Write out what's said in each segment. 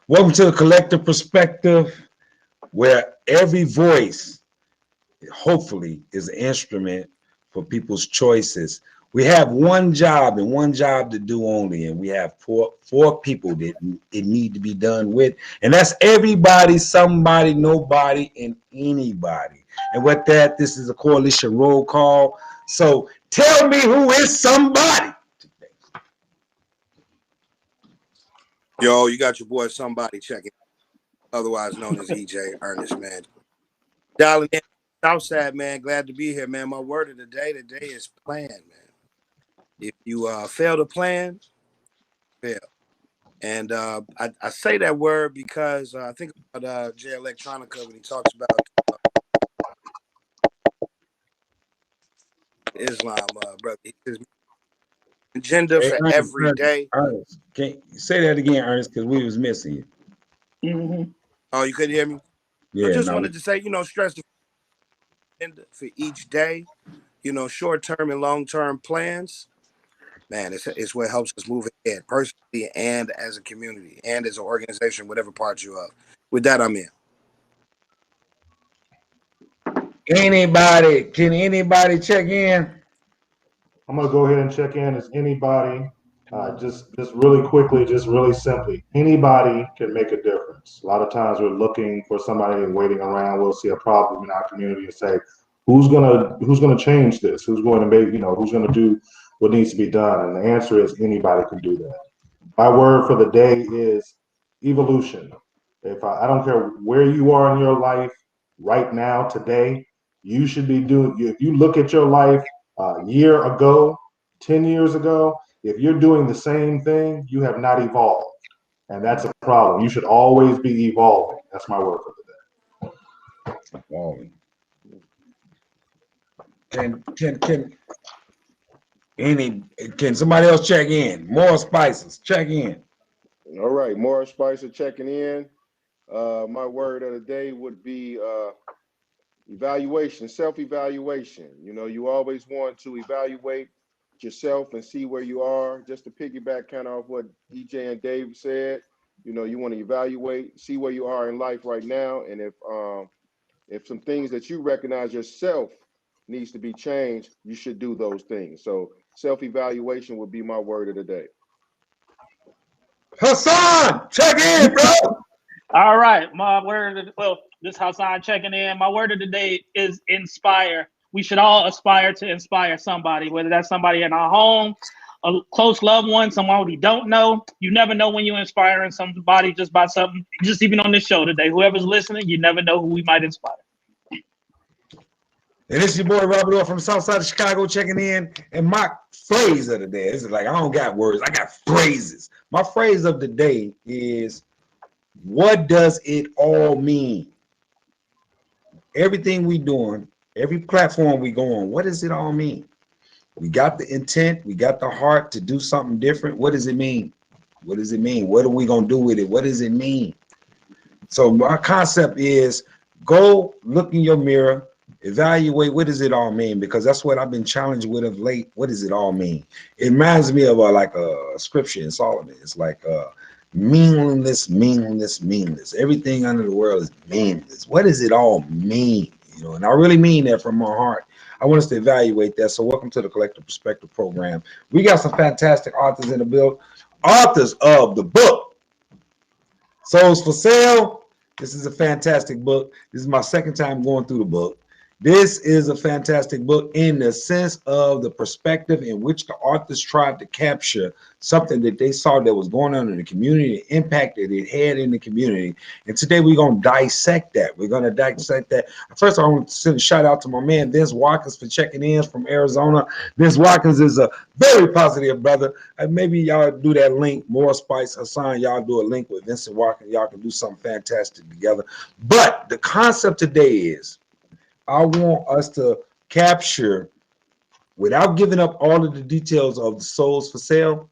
Welcome to the Collective Perspective, where every voice, hopefully, is an instrument for people's choices. We have one job and one job to do only, and we have four people that it need to be done with, and that's everybody, somebody, nobody, and anybody. And with that, this is a coalition roll call. So tell me who is somebody. Yo, you got your boy Somebody checking, otherwise known as EJ Ernest, man. Dialing in Southside, man. Glad to be here, man. My word of the day today is plan, man. If you fail to plan, fail. And I say that word because I think about Jay Electronica when he talks about Islam, brother. He says agenda Hey, for Ernest, every day. Ernest, can you say that again, Ernest? Because we was missing you. Mm-hmm. Oh, you couldn't hear me? Yeah, I just no. wanted to say, stress the agenda for each day, short-term and long-term plans. Man, it's what helps us move ahead personally and as a community and as an organization, whatever part you're of. With that, I'm in. Anybody, can anybody check in? I'm gonna go ahead and check in as anybody. Just really quickly, just really simply, anybody can make a difference. A lot of times we're looking for somebody and waiting around. We'll see a problem in our community and say, who's gonna change this? Who's going to make, who's gonna do what needs to be done? And the answer is anybody can do that. My word for the day is evolution. If I don't care where you are in your life right now, today, you should be doing, if you look at your life a year ago, 10 years ago, if you're doing the same thing, you have not evolved. And that's a problem. You should always be evolving. That's my word for the day. Evolving. Can somebody else check in? More Spices, check in. All right, Morris Spicer checking in. My word of the day would be evaluation, self-evaluation. You always want to evaluate yourself and see where you are. Just to piggyback kind of off what EJ and Dave said, you want to evaluate, see where you are in life right now, and if some things that you recognize yourself needs to be changed, you should do those things. So self-evaluation would be my word of the day. Hassan, check in, bro. All right, my word. This is Hassan checking in. My word of the day is inspire. We should all aspire to inspire somebody, whether that's somebody in our home, a close loved one, someone we don't know. You never know when you're inspiring somebody just by something. Just even on this show today, whoever's listening, you never know who we might inspire. And this is your boy Robert Orr from the South Side of Chicago checking in. And my phrase of the day, this is like, I don't got words, I got phrases. My phrase of the day is, what does it all mean? Everything we doing, every platform we go on, what does it all mean? We got the intent, we got the heart to do something different. What does it mean? What does it mean? What are we gonna do with it? What does it mean? So my concept is, go look in your mirror, evaluate what does it all mean, because that's what I've been challenged with of late. What does it all mean? It reminds me of like a scripture in Solomon. It's like meaningless. Everything under the world is meaningless. What does it all mean? And I really mean that from my heart. I want us to evaluate that. So welcome to the Collective Perspective program. We got some fantastic authors in the build, authors of the book Souls for Sale. This is a fantastic book. This is my second time going through the book. This is a fantastic book in the sense of the perspective in which the authors tried to capture something that they saw that was going on in the community, the impact that it had in the community. And today we're going to dissect that. We're going to dissect that. First, I want to send a shout out to my man, Vince Watkins, for checking in from Arizona. Vince Watkins is a very positive brother. Maybe y'all do that link, More Spice, Hassan, y'all do a link with Vincent Watkins. Y'all can do something fantastic together. But the concept today is, I want us to capture, without giving up all of the details of the Souls for Sale,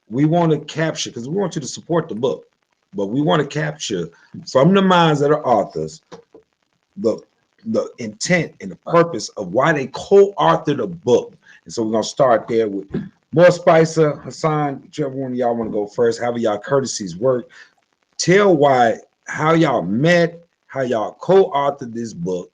we want to capture, because we want you to support the book, but we want to capture from the minds of the authors the intent and the purpose of why they co-authored a book. And so we're going to start there with More Spicer, Hassan, whichever one of y'all want to go first, however y'all courtesies work. Tell how y'all met, how y'all co-authored this book,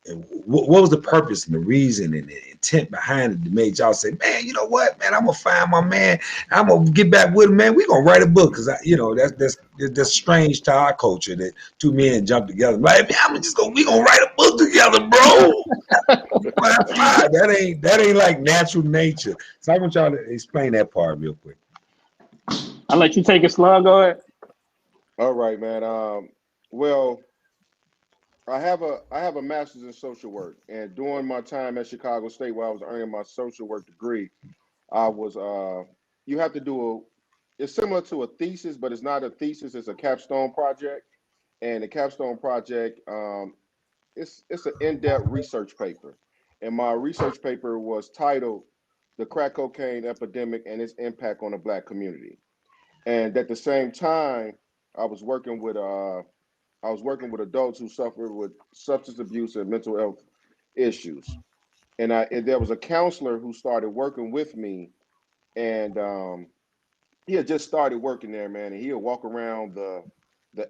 and what was the purpose and the reason and the intent behind it that made y'all say, man, you know what, man, I'm gonna find my man, I'm gonna get back with him, man. We gonna write a book because that's strange to our culture that two men jump together. Like, man, we gonna write a book together, bro. That ain't like natural nature. So I want y'all to explain that part real quick. I'll let you take it, Slug. Go ahead. All right, man. Well, I have a master's in social work, and during my time at Chicago State, while I was earning my social work degree, I was you have to do it's similar to a thesis, but it's not a thesis. It's a capstone project, and the capstone project it's an in-depth research paper, and my research paper was titled "The Crack Cocaine Epidemic and Its Impact on the Black Community." And at the same time, I was working with adults who suffered with substance abuse and mental health issues. And there was a counselor who started working with me, and he had just started working there, man. And he would walk around the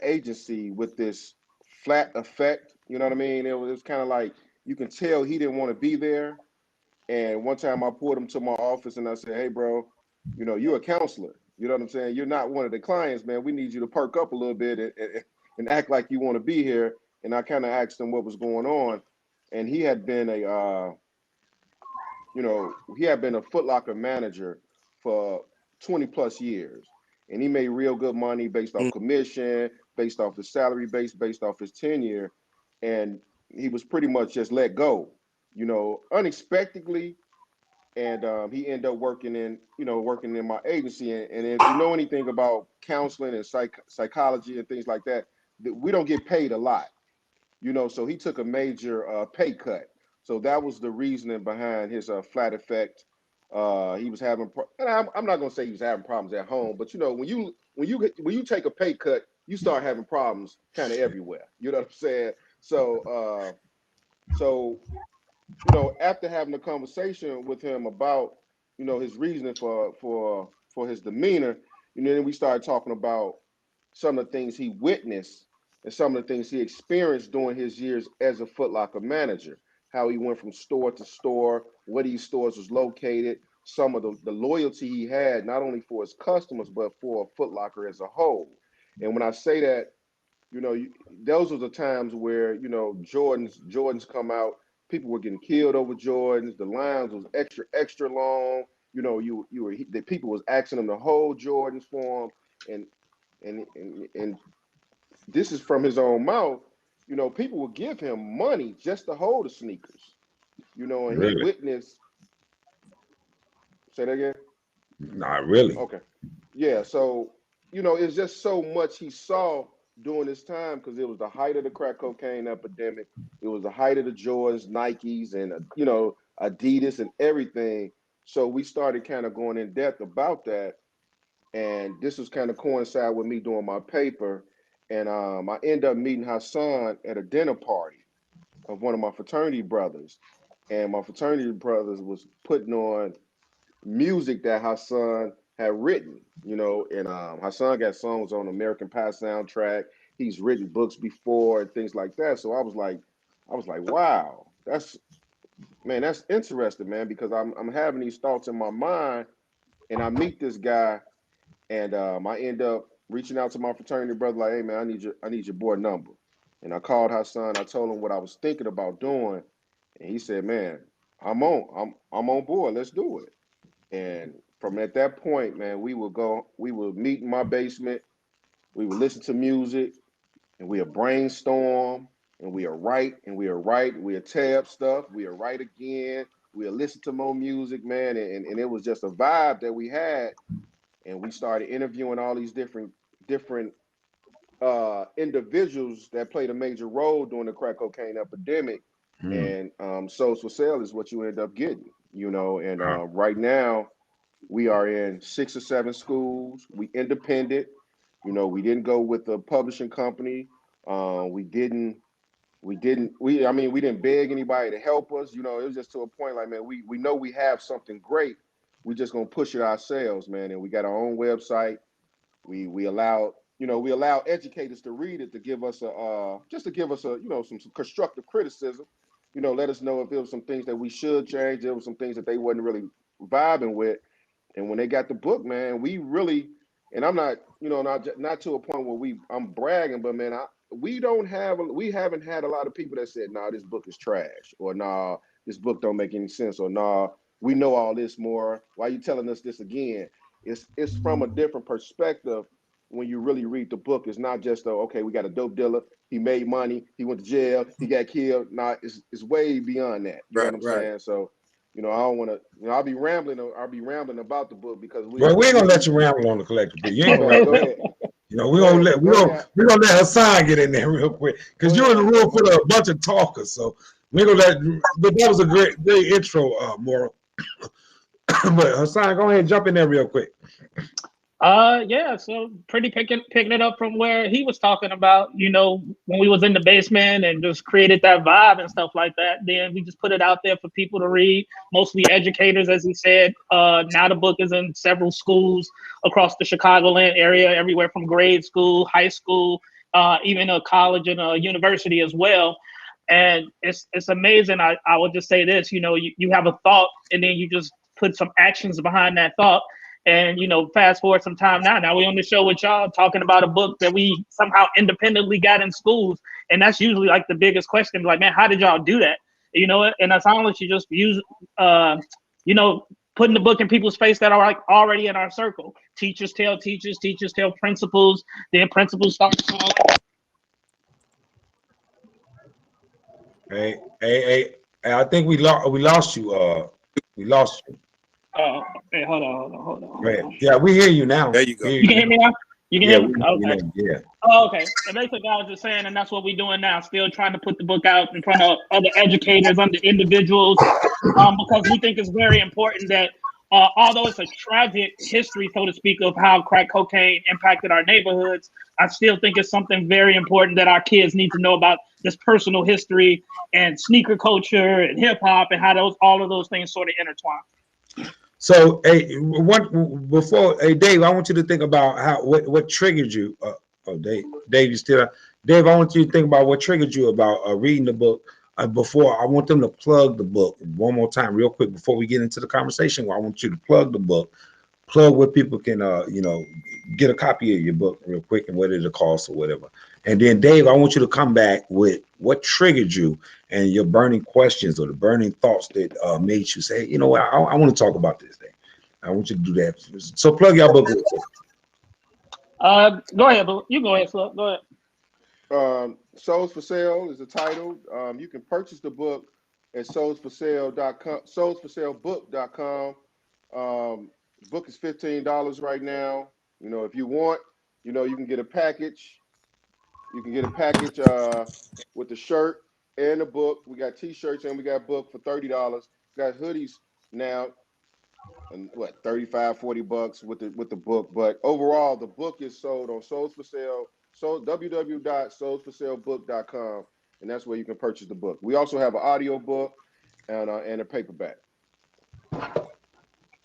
agency with this flat effect. You know what I mean? It was kind of like you can tell he didn't want to be there. And one time I pulled him to my office and I said, "Hey, bro, you're a counselor. You know what I'm saying? You're not one of the clients, man. We need you to perk up a little bit and act like you want to be here." And I kind of asked him what was going on. And he had been he had been a Foot Locker manager for 20 plus years. And he made real good money based off commission, based off his salary base, based off his tenure. And he was pretty much just let go, unexpectedly. And he ended up working in my agency. And if you know anything about counseling and psychology and things like that, we don't get paid a lot, so he took a major pay cut. So that was the reasoning behind his flat effect. He was having, and I'm not gonna say he was having problems at home, but when you take a pay cut, you start having problems kind of everywhere. You know what I'm saying? So after having a conversation with him about, his reasoning for his demeanor, then we started talking about some of the things he witnessed and some of the things he experienced during his years as a Foot Locker manager, how he went from store to store, where these stores was located, some of the loyalty he had, not only for his customers, but for Foot Locker as a whole. And when I say that, those were the times where, Jordans come out, people were getting killed over Jordans, the lines was extra, extra long, the people was asking them to hold Jordans for him. And this is from his own mouth. People would give him money just to hold the sneakers. And he Really? witnessed. Say that again. Not really. Okay. Yeah. So it's just so much he saw during this time because it was the height of the crack cocaine epidemic. It was the height of the Jordans, Nikes, and Adidas and everything. So we started kind of going in depth about that. And this was kind of coincide with me doing my paper. And I ended up meeting Hassan at a dinner party of one of my fraternity brothers. And my fraternity brothers was putting on music that Hassan had written, and Hassan got songs on American Pie soundtrack. He's written books before and things like that. So I was like, wow, that's interesting, man, because I'm having these thoughts in my mind, and I meet this guy. And I end up reaching out to my fraternity brother, like, "Hey man, I need your boy number." And I called Hassan. I told him what I was thinking about doing, and he said, "Man, I'm on board. Let's do it." And from at that point, man, we would meet in my basement. We would listen to music, and we would brainstorm, and we would write, and we would write. We would tear up stuff. We would write again. We would listen to more music, man, and it was just a vibe that we had. And we started interviewing all these different individuals that played a major role during the crack cocaine epidemic. Hmm. And Souls for Sale is what you end up getting, And Wow. right now we are in 6 or 7 schools. We independent. We didn't go with the publishing company. We didn't beg anybody to help us. It was just to a point like, man, we know we have something great. We just gonna push it ourselves, man. And we got our own website. We allowed you know, we allow educators to read it to give us just to give us you know, some constructive criticism. You know, let us know if there was some things that we should change. There was some things that they wasn't really vibing with. And when they got the book, man, we really, and I'm not, you know, not to a point where I'm bragging, but man, we haven't had a lot of people that said, nah, this book is trash, or nah, this book don't make any sense, or nah, we know all this more. Why are you telling us this again? It's from a different perspective when you really read the book. It's not just okay, we got a dope dealer, he made money, he went to jail, he got killed. Nah, it's way beyond that. You know what I'm saying? So, you know, I don't want to. You know, I'll be rambling about the book because we ain't gonna let you ramble on the collective. You ain't gonna go ahead. You know, we're gonna let Hassan get in there real quick because you're in the room full of a bunch of talkers. So we're gonna let. But that was a great intro, Moral. But Hassan, go ahead and jump in there real quick. Yeah, so pretty picking it up from where he was talking about, you know, when we was in the basement and just created that vibe and stuff like that. Then we just put it out there for people to read, mostly educators, as he said. Now the book is in several schools across the Chicagoland area, everywhere from grade school, high school, even a college and a university as well. And it's amazing. I would just say this, you know, you have a thought and then you just put some actions behind that thought. And, you know, fast forward some time now we're on the show with y'all talking about a book that we somehow independently got in schools. And that's usually like the biggest question, like, man, how did y'all do that? You know, and that's honestly just use, you know, putting the book in people's face that are like already in our circle. Teachers tell teachers, teachers tell principals, then principals start calling. Hey, I think we lost you. We lost you. Hey, hold on. Right. Yeah, we hear you now. There you go. You can hear me now? You can hear me? Okay. Yeah. Oh, okay. And basically, I was just saying, and that's what we're doing now, still trying to put the book out in front of other educators, other individuals, because we think it's very important that although it's a tragic history, so to speak, of how crack cocaine impacted our neighborhoods, I still think it's something very important that our kids need to know about this personal history and sneaker culture and hip hop and how all of those things sort of intertwine. So, hey, Dave, I want you to think about what triggered you. Dave, you still? Dave, I want you to think about what triggered you about reading the book. Before I want them to plug the book one more time, real quick, before we get into the conversation. I want you to plug the book, plug where people can, you know, get a copy of your book real quick and what it'll cost or whatever. And then, Dave, I want you to come back with what triggered you and your burning questions or the burning thoughts that made you say, you know what, I want to talk about this thing. I want you to do that. So plug your book. Go ahead, Boo. You go ahead, Flo. Go ahead. Souls for Sale is the title. You can purchase the book at soulsforsale.com, soulsforsale.book.com. Book is $15 right now. You know, if you want, you know, you can get a package. You can get a package with the shirt and the book. We got t-shirts and we got a book for $30. We got hoodies now, and what, $35-$40 with the book. But overall, the book is sold on Souls for Sale, www.soulsforsale.book.com, and that's where you can purchase the book. We also have an audio book and a paperback.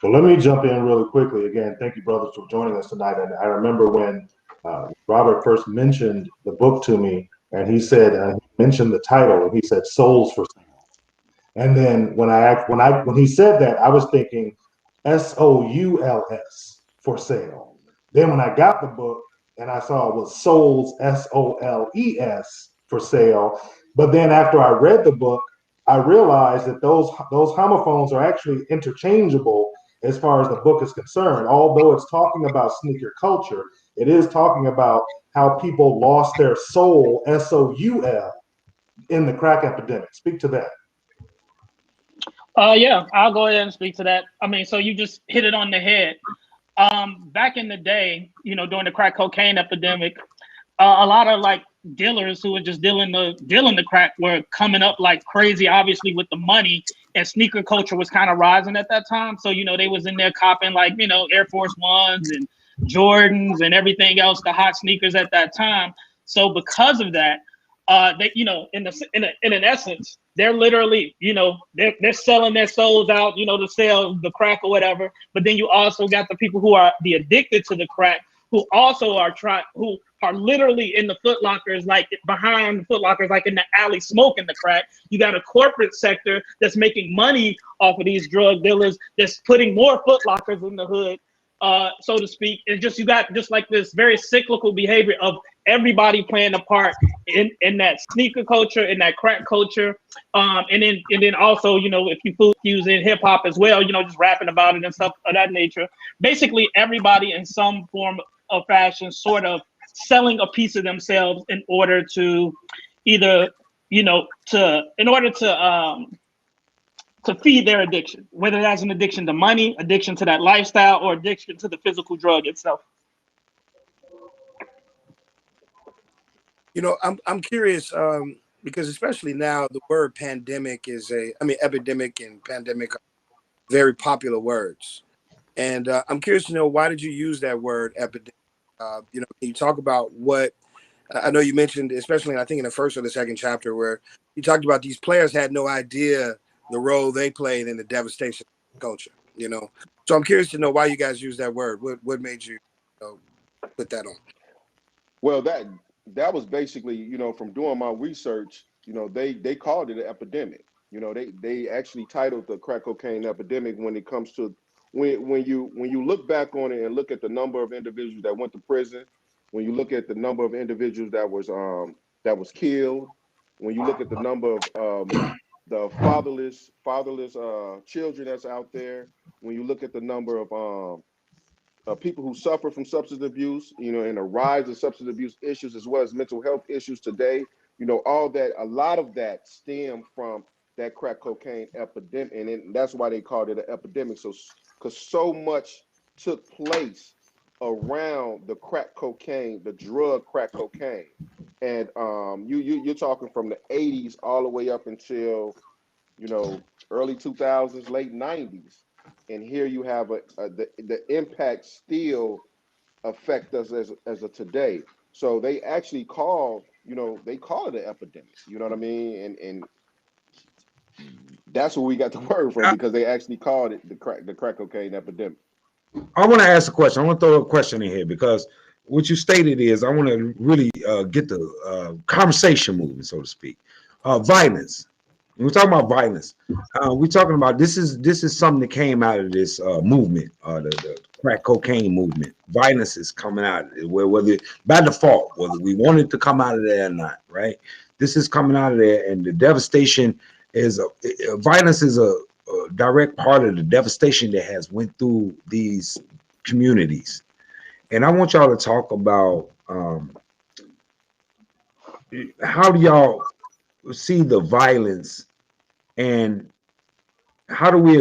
So let me jump in really quickly. Again, thank you, brothers, for joining us tonight. And I remember when Robert first mentioned the book to me, and he said, he mentioned the title, and he said Souls for Sale. And then when he said that, I was thinking SOULS for sale. Then when I got the book and I saw it was Souls SOLES for sale, but then after I read the book, I realized that those homophones are actually interchangeable as far as the book is concerned. Although it's talking about sneaker culture, it is talking about how people lost their soul, SOUL, in the crack epidemic. Speak to that. Yeah, I'll go ahead and speak to that. I mean, so you just hit it on the head. Back in the day, you know, during the crack cocaine epidemic, a lot of like dealers who were just dealing the crack were coming up like crazy, obviously with the money, and sneaker culture was kind of rising at that time. So, you know, they was in there copping like, you know, Air Force Ones and Jordans and everything else, the hot sneakers at that time. So because of that, they, you know, in an essence, they're literally, you know, they're selling their souls out, you know, to sell the crack or whatever. But then you also got the people who are the addicted to the crack, who also who are literally in the Foot Lockers, like behind the Foot Lockers, like in the alley smoking the crack. You got a corporate sector that's making money off of these drug dealers, that's putting more Foot Lockers in the hood, so to speak. And just, you got just like this very cyclical behavior of everybody playing a part in that sneaker culture, in that crack culture, and then also, you know, if you fuse in hip hop as well, you know, just rapping about it and stuff of that nature. Basically, everybody in some form of fashion, sort of selling a piece of themselves in order to either, you know, in order to feed their addiction, whether that's an addiction to money, addiction to that lifestyle, or addiction to the physical drug itself. You know, I'm curious, because especially now the word pandemic epidemic and pandemic are very popular words. And I'm curious to know, why did you use that word epidemic? You know, can you talk about what, I know you mentioned, especially I think in the first or the second chapter, where you talked about these players had no idea the role they played in the devastation of culture, you know? So I'm curious to know why you guys use that word. What made you, put that on? Well, that was basically, you know, from doing my research, you know, they called it an epidemic. You know, they actually titled the crack cocaine epidemic when it comes to when you look back on it and look at the number of individuals that went to prison, when you look at the number of individuals that was killed, when you look at the number of the fatherless children that's out there, when you look at the number of people who suffer from substance abuse, you know, and the rise of substance abuse issues as well as mental health issues today, you know, all that, a lot of that stemmed from that crack cocaine epidemic, and that's why they called it an epidemic. So, because so much took place around the crack cocaine, the drug crack cocaine, and you're talking from the 80s all the way up until, you know, early 2000s, late 90s. And here you have the impact still affect us as of today. So they actually they call it an epidemic. You know what I mean? And that's where we got the word from, because they actually called it the crack cocaine epidemic. I want to ask a question. I want to throw a question in here, because what you stated is, I want to really get the conversation moving, so to speak. Violence. When we're talking about violence, we're talking about this is something that came out of this movement, the crack cocaine movement. Violence is coming out of it, whether by default, whether we want it to come out of there or not, right? This is coming out of there, and the devastation is violence is a direct part of the devastation that has went through these communities. And I want y'all to talk about how do y'all see the violence, and how do we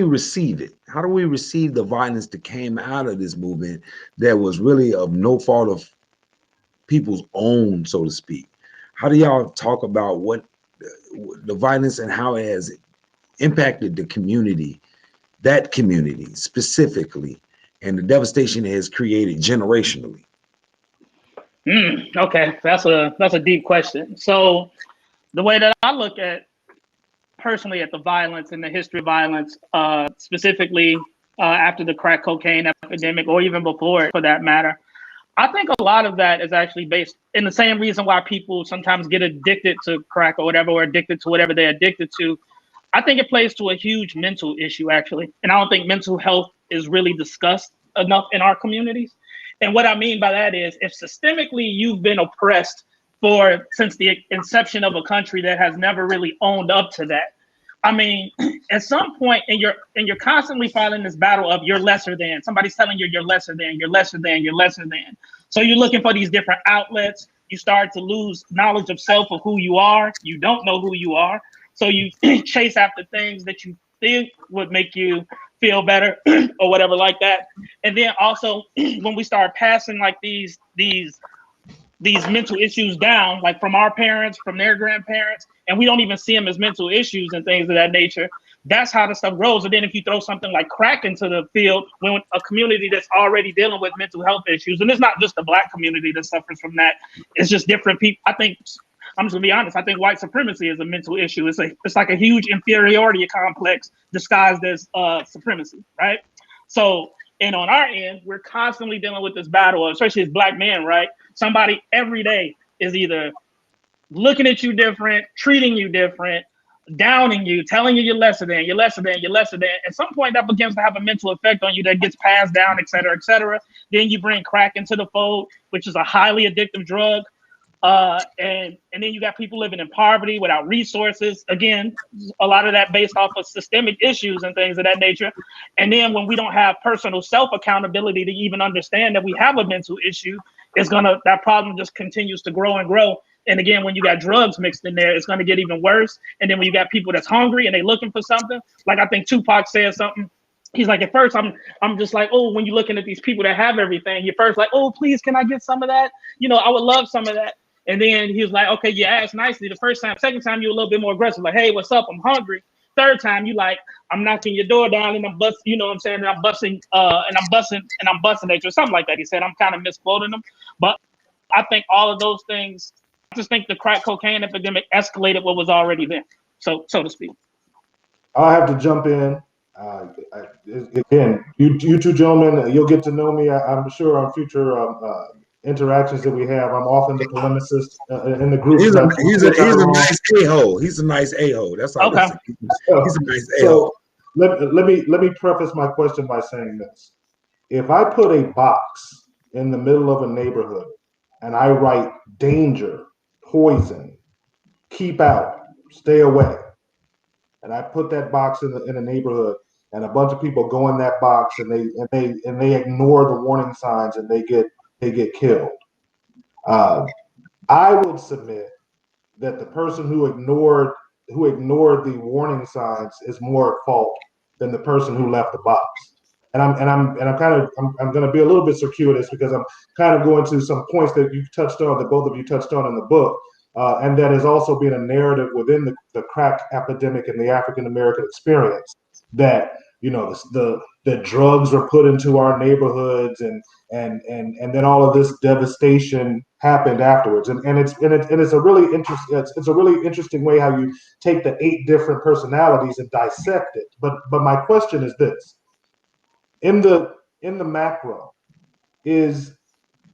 receive it? How do we receive the violence that came out of this movement that was really of no fault of people's own, so to speak? How do y'all talk about what the violence and how it has impacted the community, that community specifically, and the devastation it has created generationally? Okay, that's a deep question. So the way that I look at personally at the violence and the history of violence, specifically after the crack cocaine epidemic, or even before it for that matter, I think a lot of that is actually based in the same reason why people sometimes get addicted to crack or whatever, or addicted to whatever they're addicted to. I think it plays to a huge mental issue, actually. And I don't think mental health is really discussed enough in our communities. And what I mean by that is, if systemically you've been oppressed since the inception of a country that has never really owned up to that, I mean, at some point, and you're constantly fighting this battle of you're lesser than. Somebody's telling you you're lesser than, you're lesser than, you're lesser than. So you're looking for these different outlets. You start to lose knowledge of self, of who you are. You don't know who you are. So you chase after things that you think would make you feel better or whatever like that. And then also when we start passing like these mental issues down, like from our parents, from their grandparents, and we don't even see them as mental issues and things of that nature, that's how the stuff grows. And then if you throw something like crack into the field, when a community that's already dealing with mental health issues, and it's not just the Black community that suffers from that, it's just different people. I think, I'm just gonna be honest, I think white supremacy is a mental issue. It's like a huge inferiority complex disguised as supremacy, right? So And on our end, we're constantly dealing with this battle, especially as Black men, right? Somebody every day is either looking at you different, treating you different, downing you, telling you you're lesser than, you're lesser than, you're lesser than. At some point, that begins to have a mental effect on you that gets passed down, et cetera, et cetera. Then you bring crack into the fold, which is a highly addictive drug. And then you got people living in poverty without resources. Again, a lot of that based off of systemic issues and things of that nature. And then when we don't have personal self accountability to even understand that we have a mental issue, that problem just continues to grow and grow. And again, when you got drugs mixed in there, it's going to get even worse. And then when you got people that's hungry and they looking for something, like I think Tupac said something. He's like, at first, I'm just like, oh, when you're looking at these people that have everything, you're first like, oh, please, can I get some of that? I would love some of that. And then he was like, okay, you asked nicely the first time. Second time, you're a little bit more aggressive. Like, hey, what's up? I'm hungry. Third time, you like, I'm knocking your door down and I'm busting, you know what I'm saying? And I'm busting at you or something like that. He said, I'm kind of misquoting him. But I think all of those things, I just think the crack cocaine epidemic escalated what was already there, so to speak. I'll have to jump in. Again, you two gentlemen, you'll get to know me, I'm sure, on future interactions that we have. I'm often the polemicist in the group. He's a nice a-hole. He's a nice a-hole. That's all. Okay. He's a nice a-hole. Let me preface my question by saying this. If I put a box in the middle of a neighborhood and I write danger, poison, keep out, stay away, and I put that box in a neighborhood, and a bunch of people go in that box and they ignore the warning signs and they get killed. I would submit that the person who ignored the warning signs is more at fault than the person who left the box. And I'm going to be a little bit circuitous because I'm kind of going to some points that both of you touched on in the book, and that has also been a narrative within the crack epidemic and the African American experience, that the drugs are put into our neighborhoods and then all of this devastation happened afterwards, and it's a really interesting way how you take the 8 different personalities and dissect it. But my question is this: in the macro, is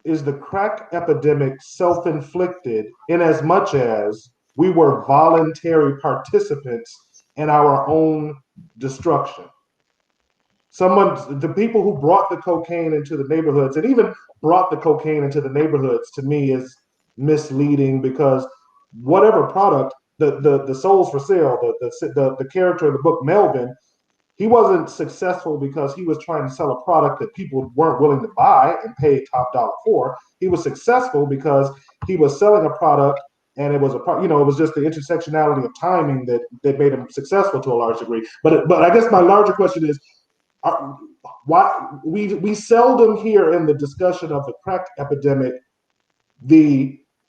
the crack epidemic self-inflicted in as much as we were voluntary participants in our own destruction? The people who brought the cocaine into the neighborhoods, and even brought the cocaine into the neighborhoods, to me is misleading, because whatever product, the souls for sale, the character in the book, Melvin, he wasn't successful because he was trying to sell a product that people weren't willing to buy and pay top dollar for. He was successful because he was selling a product, and it was it was just the intersectionality of timing that made him successful to a large degree. But I guess my larger question is, why we seldom hear in the discussion of the crack epidemic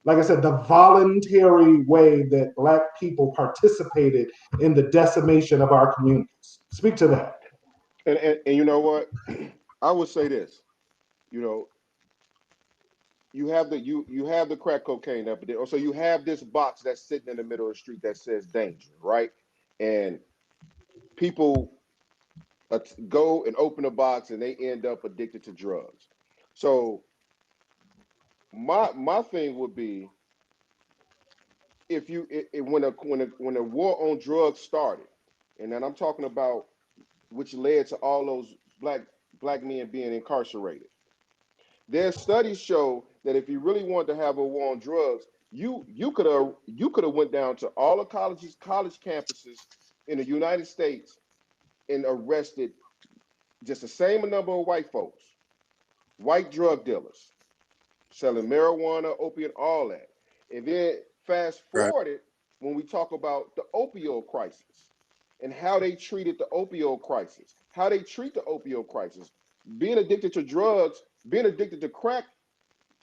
like I said, the voluntary way that Black people participated in the decimation of our communities. Speak to that. And you know what? I would say this. You have the crack cocaine epidemic. So you have this box that's sitting in the middle of the street that says danger, right? And people go and open a box and they end up addicted to drugs. So my thing would be, when a war on drugs started, and then I'm talking about which led to all those black men being incarcerated. Their studies show that if you really wanted to have a war on drugs, you could have went down to all the college campuses in the United States and arrested just the same number of white folks, white drug dealers, selling marijuana, opiate, all that. And then fast forward it when we talk about the opioid crisis and how they treated the opioid crisis, how they treat the opioid crisis. Being addicted to drugs, being addicted to crack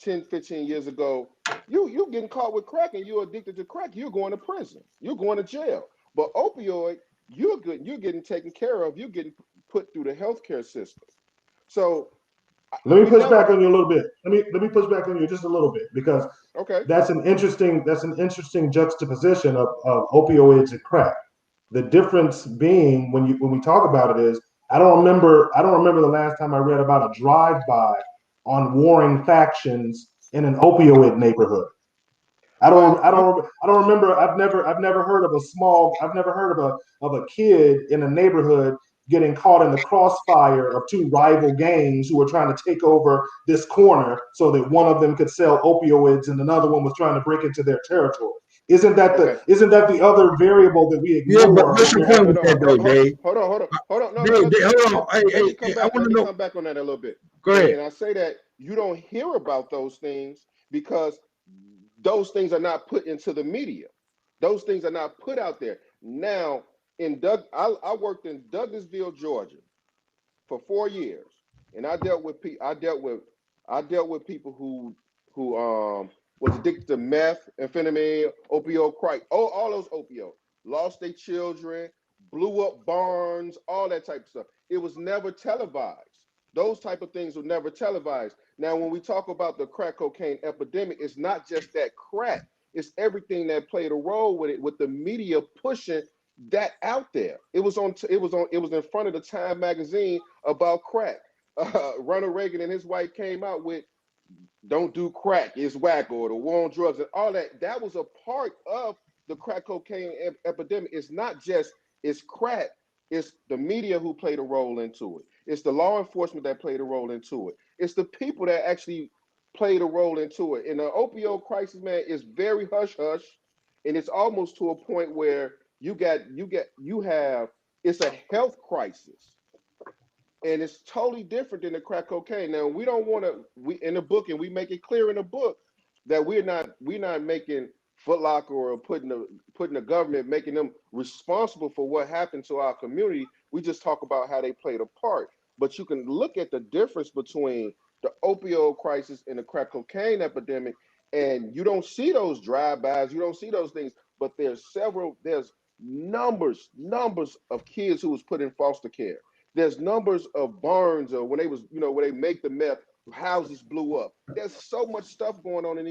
10, 15 years ago, you getting caught with crack and you're addicted to crack, you're going to prison, you're going to jail. But opioid, you're getting taken care of, you're getting put through the healthcare system. So let me push back on you a little bit. Let me push back on you just a little bit, because that's an interesting juxtaposition of opioids and crack. The difference being when we talk about it is, I don't remember the last time I read about a drive-by on warring factions in an opioid neighborhood. I don't remember. I've never heard of a kid in a neighborhood getting caught in the crossfire of two rival gangs who were trying to take over this corner so that one of them could sell opioids and another one was trying to break into their territory. Isn't that the other variable that we ignore? Yeah, but what's your point with that, though, Dave? Hold on. No, Dave, hold on. Let me I want to know. come back on that a little bit. Go ahead. And I say that you don't hear about those things because those things are not put into the media. Those things are not put out there. Now, I worked in Douglasville, Georgia, for 4 years, and I dealt with people who was addicted to meth, amphetamine, opioid, crack, all those opioids, lost their children, blew up barns, all that type of stuff. It was never televised. Those type of things were never televised. Now, when we talk about the crack cocaine epidemic, it's not just that crack. It's everything that played a role with it, with the media pushing that out there. It was in front of the Time magazine about crack. Ronald Reagan and his wife came out with "Don't do crack, it's whack," or the war on drugs and all that. That was a part of the crack cocaine epidemic. It's not just it's crack. It's the media who played a role into it. It's the law enforcement that played a role into it. It's the people that actually played a role into it. And the opioid crisis, man, is very hush hush, and it's almost to a point where it's a health crisis, and it's totally different than the crack cocaine. Now, we don't want to. We in the book, and we make it clear in the book that we're not making Foot Locker or putting the government, making them responsible for what happened to our community. We just talk about how they played a part. But you can look at the difference between the opioid crisis and the crack cocaine epidemic, and you don't see those drive-bys, you don't see those things, but there's numbers of kids who was put in foster care. There's numbers of barns or when they make the meth, houses blew up. There's so much stuff going on in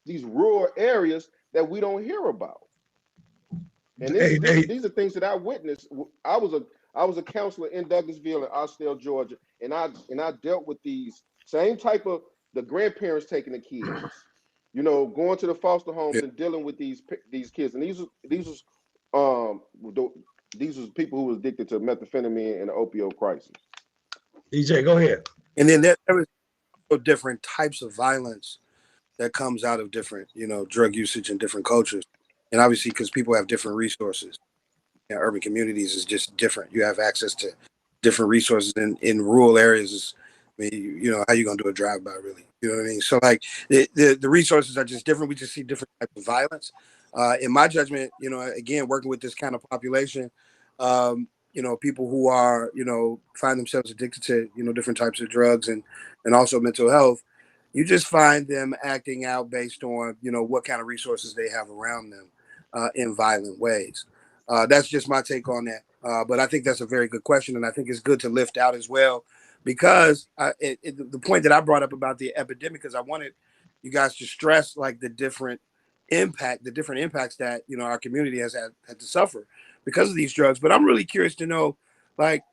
these rural areas that we don't hear about. And these are things that I witnessed. I was a counselor in Douglasville and Austell, Georgia, and I dealt with these same type of the grandparents taking the kids, going to the foster homes and dealing with these kids. And these was people who was addicted to methamphetamine and the opioid crisis. EJ, go ahead. And then there was different types of violence that comes out of different, drug usage in different cultures. And obviously, because people have different resources. Urban communities is just different. You have access to different resources in rural areas. I mean, how you gonna do a drive-by, really? You know what I mean? So like the resources are just different. We just see different types of violence. In my judgment, again, working with this kind of population, people who are, find themselves addicted to, different types of drugs and also mental health, you just find them acting out based on, what kind of resources they have around them in violent ways. That's just my take on that. But I think that's a very good question. And I think it's good to lift out as well, because the point that I brought up about the epidemic is I wanted you guys to stress like the different impacts that, our community has had to suffer because of these drugs. But I'm really curious to know, like,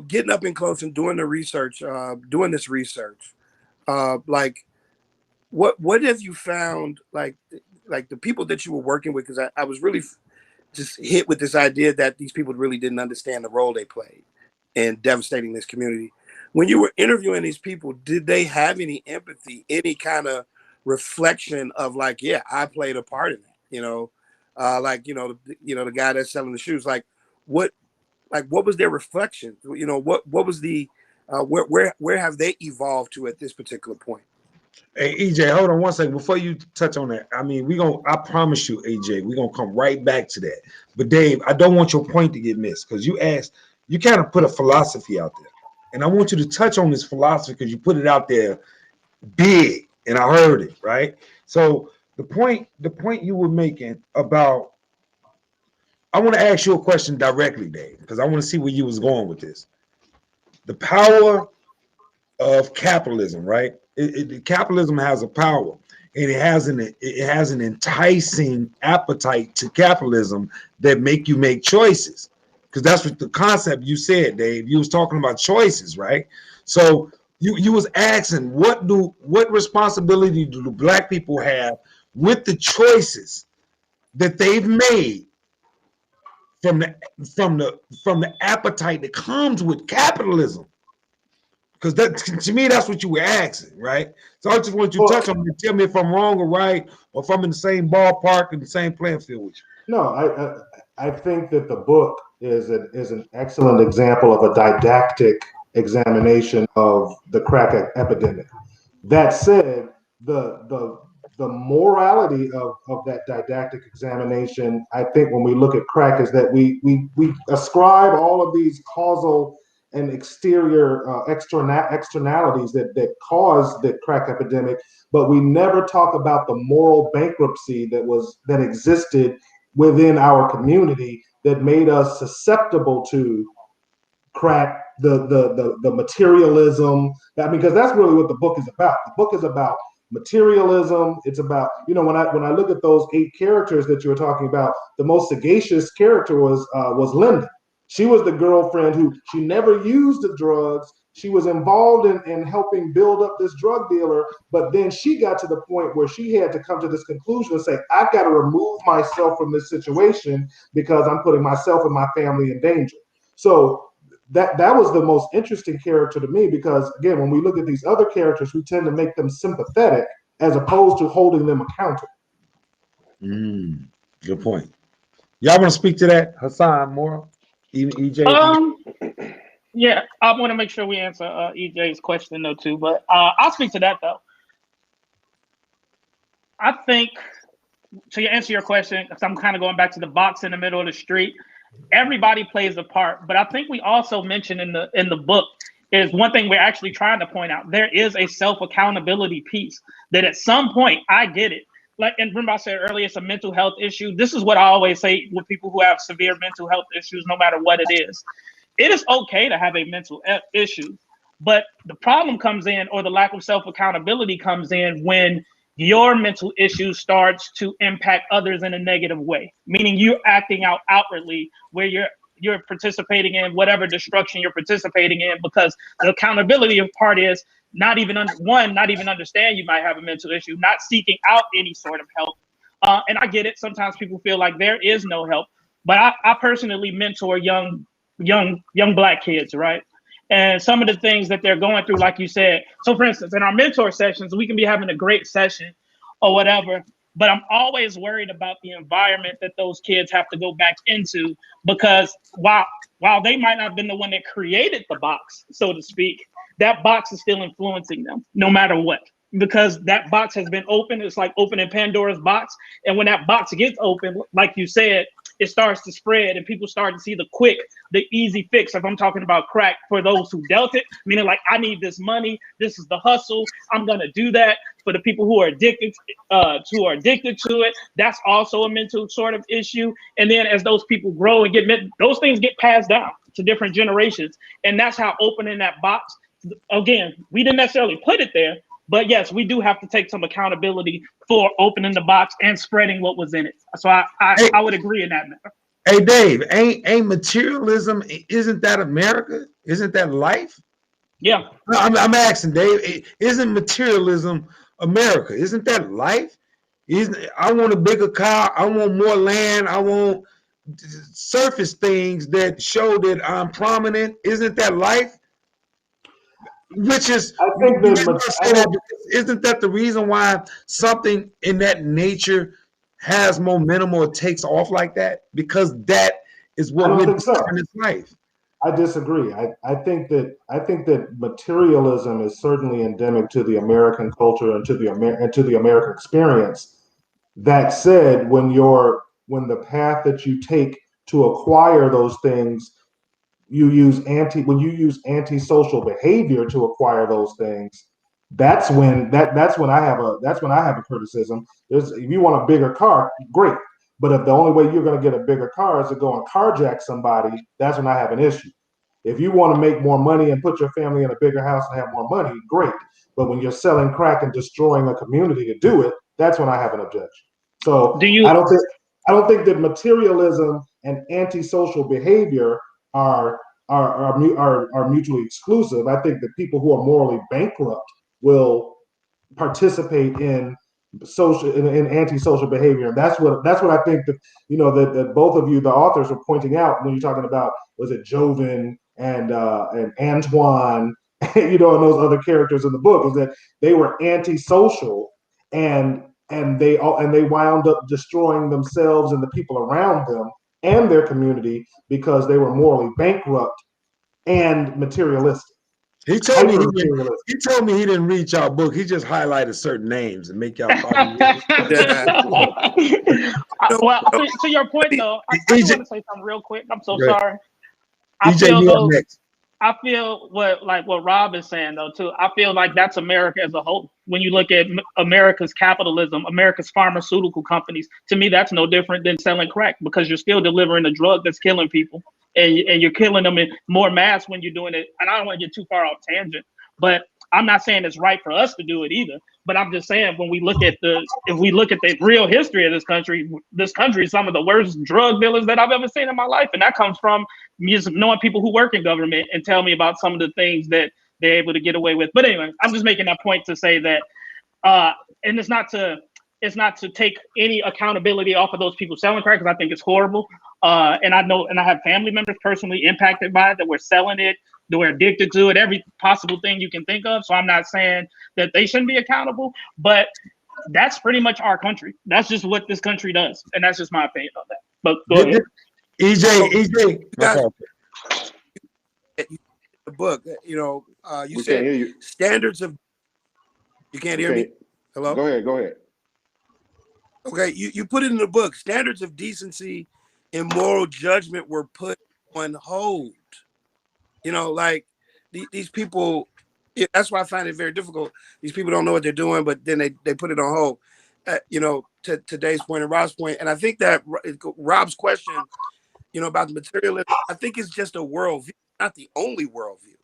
getting up in close and doing this research, like what have you found, like the people that you were working with? Because I was really just hit with this idea that these people really didn't understand the role they played in devastating this community. When you were interviewing these people, did they have any empathy, any kind of reflection of like, yeah, I played a part in that, the guy that's selling the shoes, what was their reflection? What was the, where have they evolved to at this particular point? Hey, EJ, hold on one second before you touch on that. I mean, I promise you, AJ, we're gonna come right back to that. But Dave, I don't want your point to get missed, because you kind of put a philosophy out there. And I want you to touch on this philosophy because you put it out there big and I heard it, right? So the point you were making about, I want to ask you a question directly, Dave, because I want to see where you was going with this. The power of capitalism, right? Capitalism has a power, and it has an enticing appetite to capitalism that make you make choices. because that's what the concept you said, Dave. You was talking about choices, right? So you was asking what responsibility do the black people have with the choices that they've made from the appetite that comes with capitalism. Because that, to me, that's what you were asking, right? So I just want you to touch on it and tell me if I'm wrong or right, or if I'm in the same ballpark and the same playing field with you. No, I think that the book is an excellent example of a didactic examination of the crack epidemic. That said, the morality of that didactic examination, I think when we look at crack, is that we ascribe all of these causal and exterior externalities that cause the crack epidemic, but we never talk about the moral bankruptcy that existed within our community that made us susceptible to crack, the materialism. Because that's really what the book is about. The book is about materialism. It's about, when I look at those 8 characters that you were talking about, the most sagacious character was Linda. She was the girlfriend who, she never used the drugs. She was involved in helping build up this drug dealer, but then she got to the point where she had to come to this conclusion and say, I've got to remove myself from this situation because I'm putting myself and my family in danger. So that was the most interesting character to me, because again, when we look at these other characters, we tend to make them sympathetic as opposed to holding them accountable. Good point. Y'all want to speak to that, Hassan, more? EJ? Yeah, I want to make sure we answer EJ's question though too, but I'll speak to that though. I think, to answer your question, because I'm kind of going back to the box in the middle of the street, everybody plays a part, but I think we also mentioned in the book is one thing we're actually trying to point out. There is a self-accountability piece that at some point, I get it. Like, and remember I said earlier, it's a mental health issue. This is what I always say with people who have severe mental health issues, no matter what it is. It is okay to have a mental issue, but the problem comes in, or the lack of self-accountability comes in, when your mental issue starts to impact others in a negative way, meaning you're acting out outwardly where you're participating in whatever destruction you're participating in, because the accountability part is not even understand you might have a mental issue, not seeking out any sort of help. And I get it. Sometimes people feel like there is no help, but I personally mentor young Black kids, right? And some of the things that they're going through, like you said. So for instance, in our mentor sessions, we can be having a great session or whatever, but I'm always worried about the environment that those kids have to go back into, because while they might not have been the one that created the box, so to speak, that box is still influencing them no matter what, because that box has been opened. It's like opening Pandora's box. And when that box gets open, like you said, it starts to spread and people start to see the easy fix. If I'm talking about crack for those who dealt it, meaning like, I need this money, this is the hustle, I'm gonna do that. For the people who are addicted to it, that's also a mental sort of issue. And then as those people grow and those things get passed down to different generations. And that's how opening that box, again, we didn't necessarily put it there, but yes, we do have to take some accountability for opening the box and spreading what was in it. So I would agree in that matter. Hey Dave, ain't materialism, isn't that America? Isn't that life? Yeah. I'm asking Dave, isn't materialism America? Isn't that life? I want a bigger car, I want more land, I want surface things that show that I'm prominent. Isn't that life? Which is, I think isn't that the reason why something in that nature has momentum or takes off like that? Because that is what we're in its life. I disagree. I think that materialism is certainly endemic to the American culture and to the American experience. That said, when the path that you take to acquire those things, when you use antisocial behavior to acquire those things, that's when I have a criticism. If you want a bigger car, great. But if the only way you're going to get a bigger car is to go and carjack somebody, that's when I have an issue. If you want to make more money and put your family in a bigger house and have more money, great. But when you're selling crack and destroying a community to do it, that's when I have an objection. So I I don't think that materialism and antisocial behavior are mutually exclusive. I think that people who are morally bankrupt will participate in in antisocial behavior, and that's what I think that that both of you, the authors, are pointing out when you're talking about, was it Joven and Antoine, and those other characters in the book, is that they were antisocial, and they wound up destroying themselves and the people around them and their community because they were morally bankrupt and materialistic. He told me Hyper-materialistic. he told me he didn't read y'all book. He just highlighted certain names and make y'all thought Yeah. Well, to your point though, I just want to say something real quick. I'm so sorry. EJ, you up next. I feel what Rob is saying though too. I feel like that's America as a whole. When you look at America's capitalism, America's pharmaceutical companies, to me that's no different than selling crack, because you're still delivering a drug that's killing people, and you're killing them in more mass when you're doing it. And I don't want to get too far off tangent, but I'm not saying it's right for us to do it either. But I'm just saying, when we look at the real history of this country is some of the worst drug dealers that I've ever seen in my life, and that comes from me knowing people who work in government and tell me about some of the things that they're able to get away with. But anyway, I'm just making that point to say that, and it's not to take any accountability off of those people selling crack, because I think it's horrible. And I know, and I have family members personally impacted by it, that we're selling it, that we're addicted to it, every possible thing you can think of. So I'm not saying that they shouldn't be accountable, but that's pretty much our country. That's just what this country does, and that's just my opinion on that. But go ahead. EJ, the book, you We said can't hear you. standards of. You can't hear me? Hello? Go ahead. Okay, you put it in the book. Standards of decency and moral judgment were put on hold. Like these people, that's why I find it very difficult. These people don't know what they're doing, but then they put it on hold. To today's point and Rob's point. And I think that Rob's question, about the materialism, I think it's just a worldview, not the only worldview.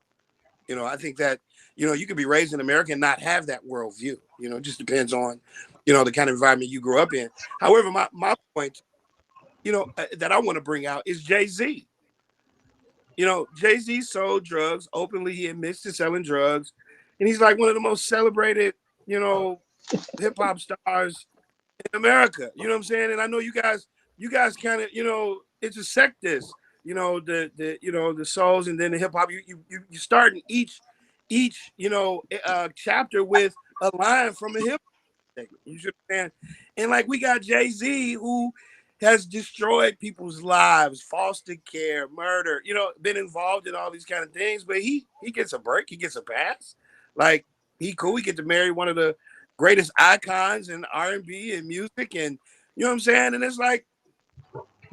I think that, you could be raised in America and not have that worldview. It just depends on, the kind of environment you grew up in. However, my point, that I want to bring out is Jay-Z. Jay-Z sold drugs openly. He admits to selling drugs. And he's like one of the most celebrated, hip hop stars in America. You know what I'm saying? And I know you guys kind of, intersect this, the souls and then the hip hop. You start in each chapter with a line from a hip hop segment. You should understand. And like we got Jay-Z, who has destroyed people's lives, foster care, murder, been involved in all these kind of things, but he gets a break, he gets a pass. Like, he cool, he get to marry one of the greatest icons in R&B and music, and you know what I'm saying? And it's like,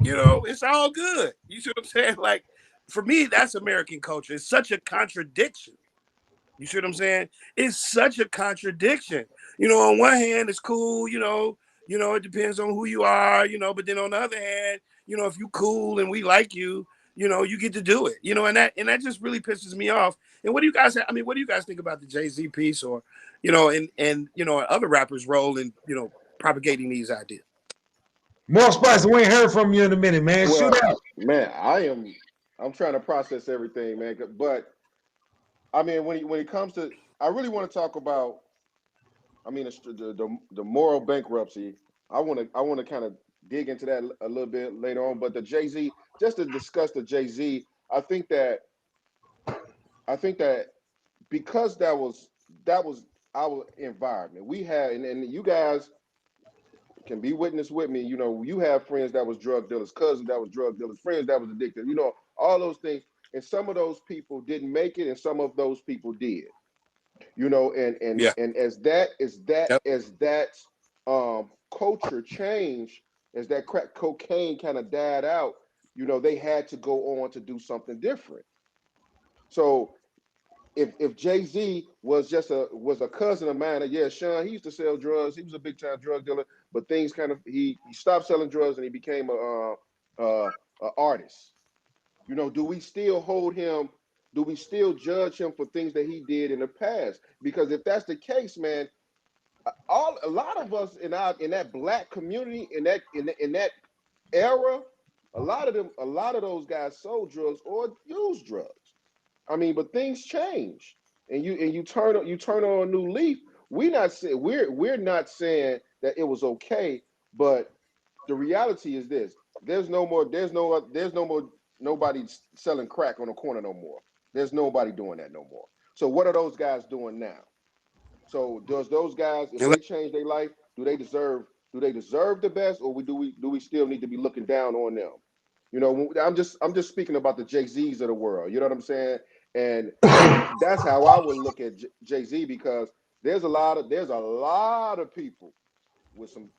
it's all good. You see what I'm saying? Like, for me, that's American culture. It's such a contradiction. You see what I'm saying? It's such a contradiction. On one hand, it's cool, it depends on who you are, but then on the other hand, if you cool and we like you, you get to do it, and that just really pisses me off. And what do you guys think about the Jay-Z piece, or, and other rappers' role in, propagating these ideas? More Spice, we ain't heard from you in a minute, man. Well, Shoot out. man, I'm trying to process everything, man. But I mean, when it comes to, I really want to talk about, the moral bankruptcy. I want to kind of dig into that a little bit later on. But the Jay-Z, just to discuss the Jay-Z, I think that because that was our environment. We had, and you guys can be witness with me. You have friends that was drug dealers, cousins that was drug dealers, friends that was addicted. All those things. And some of those people didn't make it, and some of those people did. And as that culture changed, as that crack cocaine kind of died out, they had to go on to do something different. So if Jay-Z was a cousin of mine, and yeah, Sean, he used to sell drugs. He was a big time drug dealer, but things kind of, he stopped selling drugs and he became a artist. Do we still hold him? Do we still judge him for things that he did in the past? Because if that's the case, man, a lot of us in that black community, in that era, a lot of those guys sold drugs or used drugs. I mean, but things change, and you turn on a new leaf. We're not saying that it was okay, but the reality is this: there's no more nobody selling crack on the corner no more. There's nobody doing that no more. So what are those guys doing now? So does those guys, if they change their life, do they deserve the best, or do we still need to be looking down on them? You know, I'm just speaking about the Jay-Z's of the world. You know what I'm saying? And that's how I would look at Jay-Z, because there's a lot of people with some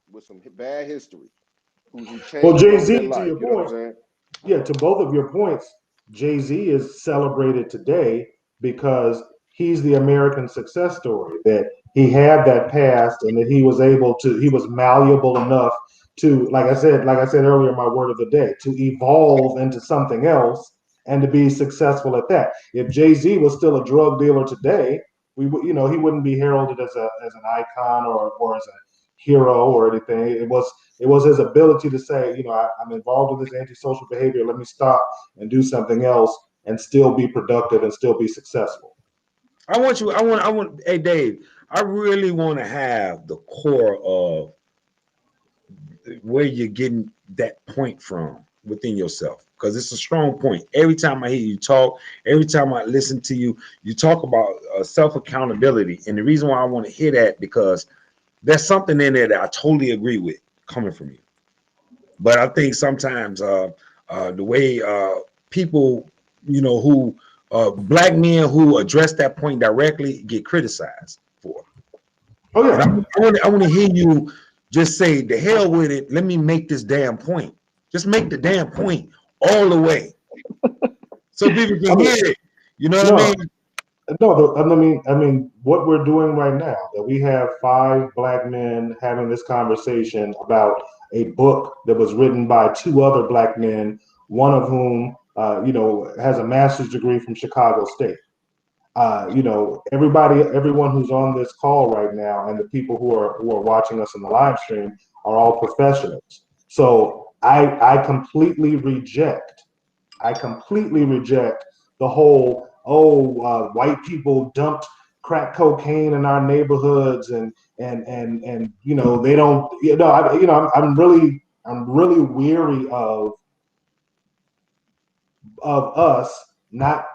bad history who Well, changed Jay-Z, their to life. your You know what I'm point, saying? yeah, to both of your points, Jay-Z is celebrated today because he's the American success story, that he had that past and that he was malleable enough to, like I said earlier, my word of the day, to evolve into something else and to be successful at that. If Jay-Z was still a drug dealer today, he wouldn't be heralded as an icon or as a hero or anything. It was his ability to say, I'm involved with this antisocial behavior. Let me stop and do something else and still be productive and still be successful. I want, hey Dave, I really want to have the core of where you're getting that point from within yourself, because it's a strong point. Every time I hear you talk, every time I listen to you, you talk about self accountability, and the reason why I want to hear that, because there's something in there that I totally agree with coming from you. But I think sometimes the way people, who black men who address that point directly get criticized for. Oh And yeah, I want to hear you just say, "The hell with it. Let me make this damn point. Just make the damn point all the way, so people can hear it." You know what I no, mean? no. I mean, what we're doing right now, that we have 5 black men having this conversation about a book that was written by 2 other black men, one of whom, has a master's degree from Chicago State. Everyone who's on this call right now, and the people who are watching us in the live stream, are all professionals. So I completely reject the whole, white people dumped crack cocaine in our neighborhoods, and they don't, I'm really weary of us not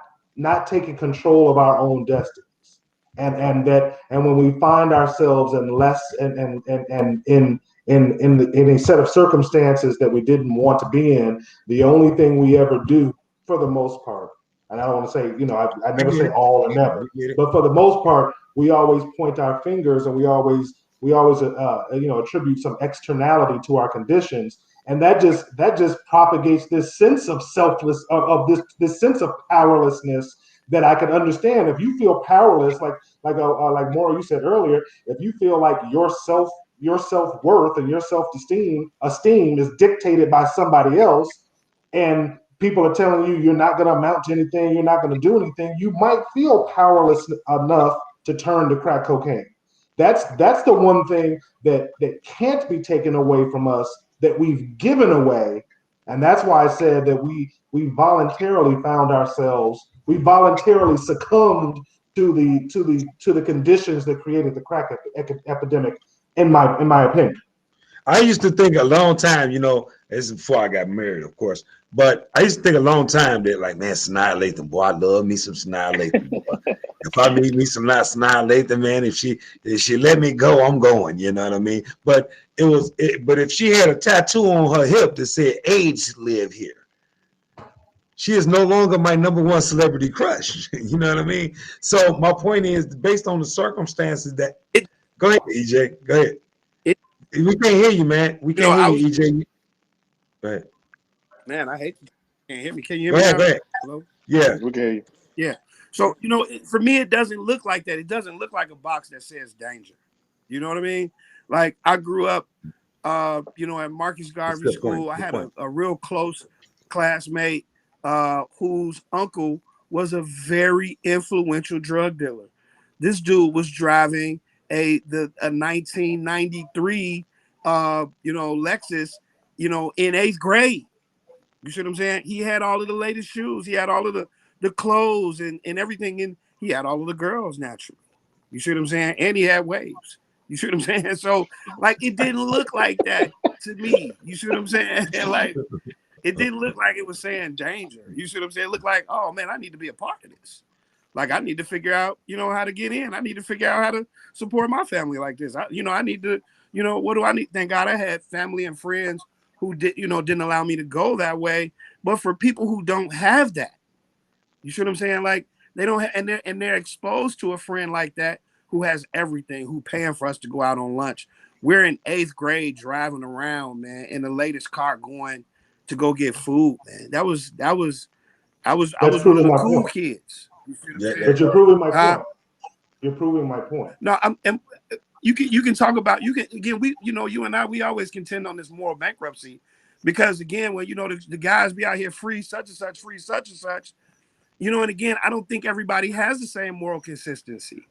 taking control of our own destinies, and when we find ourselves in less and in a set of circumstances that we didn't want to be in, the only thing we ever do, for the most part, and I don't want to say, I I never get say it. all or never, We get it. but for the most part, we always point our fingers, and we always attribute some externality to our conditions, and that just propagates this sense of this sense of powerlessness that I can understand. If you feel powerless, like Maura, you said earlier, if you feel like your self-worth and your self-esteem is dictated by somebody else, and people are telling you you're not going to amount to anything, you're not going to do anything, you might feel powerless enough to turn to crack cocaine. That's the one thing that can't be taken away from us, that we've given away. And that's why I said that we voluntarily succumbed to the conditions that created the crack epidemic, in my opinion. I used to think a long time, this is before I got married, of course, but I used to think a long time that, like, man, Sanaa Lathan, boy, I love me some Sanaa Lathan, boy. If I meet me some Sanaa Lathan, man, if she let me go, I'm going, you know what I mean? But but if she had a tattoo on her hip that said "AIDS live here," she is no longer my number one celebrity crush. You know what I mean? So my point is, based on the circumstances that, It, go ahead, EJ, go ahead. it, We can't hear you, man. We can't I hear was, you, EJ. Go ahead. man, I hate you. Can't hear me. Can you hear Go me ahead. now? Go ahead. Hello? Yeah. Okay. Yeah. So, for me, it doesn't look like that. It doesn't look like a box that says danger. You know what I mean? Like, I grew up, at Marcus Garvey Good School. point. I Good had point. a real close classmate whose uncle was a very influential drug dealer. This dude was driving a 1993 Lexus, in 8th grade. You see what I'm saying? He had all of the latest shoes. He had all of the clothes and everything. And he had all of the girls naturally. You see what I'm saying? And he had waves. You see what I'm saying? So, like, it didn't look like that to me. You see what I'm saying? Like, it didn't look like it was saying danger. You see what I'm saying? It looked like, oh, man, I need to be a part of this. Like, I need to figure out, how to get in. I need to figure out how to support my family like this. I need to, what do I need? Thank God I had family and friends who didn't allow me to go that way. But for people who don't have that, you see what I'm saying? Like, they don't have, and they're exposed to a friend like that who has everything, who paying for us to go out on lunch. We're in 8th grade driving around, man, in the latest car going to go get food, man. I was one of the cool kids. But you're proving my point. You're proving my point. No, you can talk about, again, you and I, we always contend on this moral bankruptcy, because again, when the guys be out here free such and such, free such and such, and again, I don't think everybody has the same moral consistency,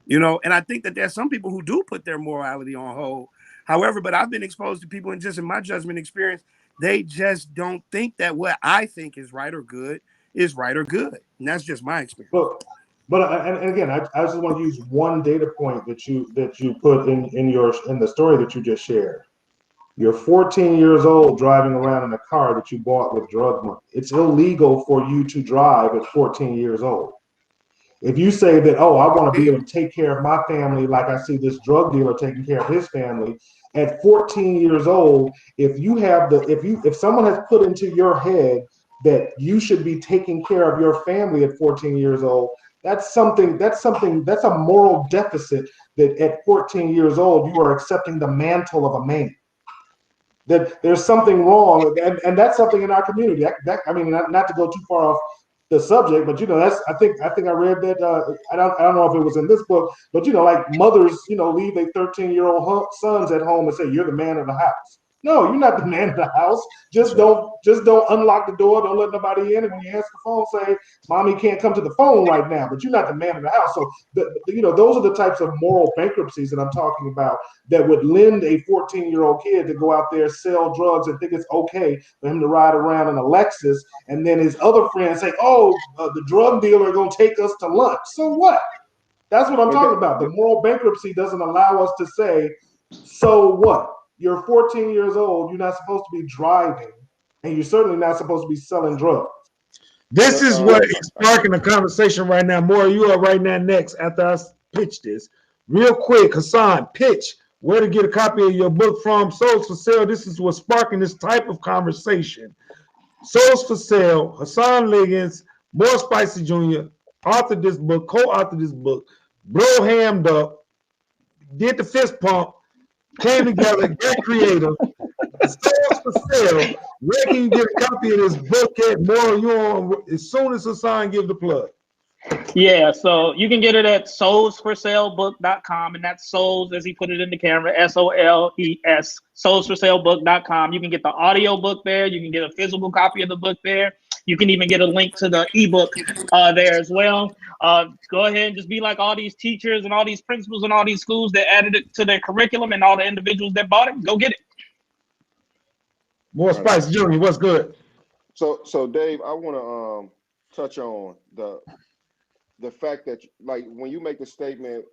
and I think that there's some people who do put their morality on hold. However, but I've been exposed to people, and just in my judgment experience, they just don't think that what I think is right or good is right or good. And that's just my experience. But and again, I just want to use one data point that you put in the story that you just shared. You're 14 years old driving around in a car that you bought with drug money. It's illegal for you to drive at 14 years old. If you say that, oh, I want to be able to take care of my family like I see this drug dealer taking care of his family, at 14 years old, if someone has put into your head that you should be taking care of your family at 14 years old, that's a moral deficit, that at 14 years old you are accepting the mantle of a man. That there's something wrong, and that's something in our community. I mean, not to go too far off the subject, but that's I think I read that I don't know if it was in this book, but like mothers leave their 13-year-old sons at home and say, you're the man of the house. No, you're not the man of the house. Just don't unlock the door. Don't let nobody in. And when you answer the phone, say, "Mommy can't come to the phone right now." But you're not the man of the house. So those are the types of moral bankruptcies that I'm talking about, that would lend a 14-year-old kid to go out there, sell drugs, and think it's okay for him to ride around in a Lexus, and then his other friends say, "Oh, the drug dealer gonna take us to lunch." So what? That's what I'm talking about. The moral bankruptcy doesn't allow us to say, "So what? You're 14 years old. You're not supposed to be driving, and you're certainly not supposed to be selling drugs." This is what is sparking the conversation right now. More, you are right now next after I pitch this. Real quick, Hassan, pitch where to get a copy of your book from. Souls for Sale. This is what's sparking this type of conversation. Souls for Sale, Hassan Liggins, More Spicy Jr., authored this book, co-authored this book, bro hammed up, did the fist pump, came together, get creative. Souls for Sale. Where can you get a copy of this book at? More, you on as soon as Hassan give the plug. Yeah, so you can get it at soulsforsalebook.com, and that's souls, as he put it in the camera, SOLES, soulsforsalebook.com. You can get the audio book there. You can get a physical copy of the book there. You can even get a link to the ebook there as well. Go ahead and just be like all these teachers and all these principals and all these schools that added it to their curriculum, and all the individuals that bought it. Go get it. More Spice Jr., what's good? So Dave, I want to touch on the fact that, like, when you make the statement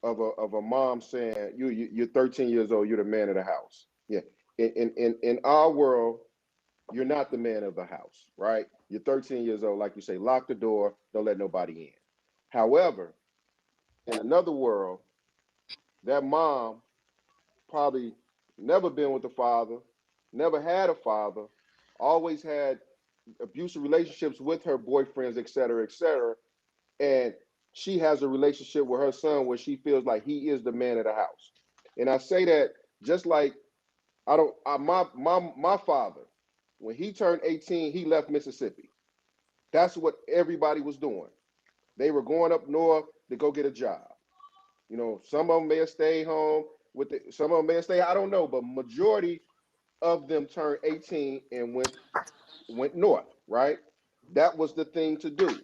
of a mom saying you're 13 years old, you're the man of the house. Yeah, in our world, you're not the man of the house, right? You're 13 years old, like you say, lock the door, don't let nobody in. However, in another world, that mom probably never been with a father, never had a father, always had abusive relationships with her boyfriends, et cetera, and she has a relationship with her son where she feels like he is the man of the house. And I say that just like my father, when he turned 18, he left Mississippi. That's what everybody was doing. They were going up north to go get a job. Some of them may have stayed home some of them may have stayed, I don't know, but majority of them turned 18 and went north, right? That was the thing to do.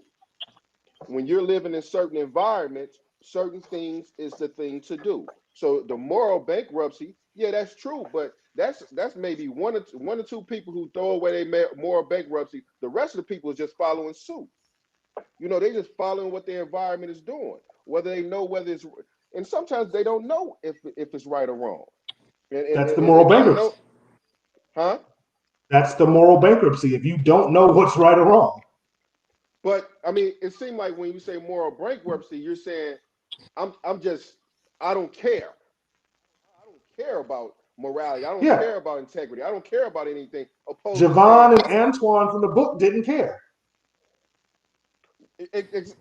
When you're living in certain environments, certain things is the thing to do. So the moral bankruptcy, yeah, that's true, but that's maybe one or two people who throw away their moral bankruptcy. The rest of the people is just following suit. They just following what the environment is doing, whether they know whether it's, and sometimes they don't know if it's right or wrong. That's the And moral if I bankruptcy. know, huh? That's the moral bankruptcy. If you don't know what's right or wrong. But I mean, it seemed like when you say moral bankruptcy, you're saying I'm just I don't care. I don't care about morality. I don't Yeah. care about integrity. I don't care about anything. Opposed to saying Javon and Antoine from the book didn't care.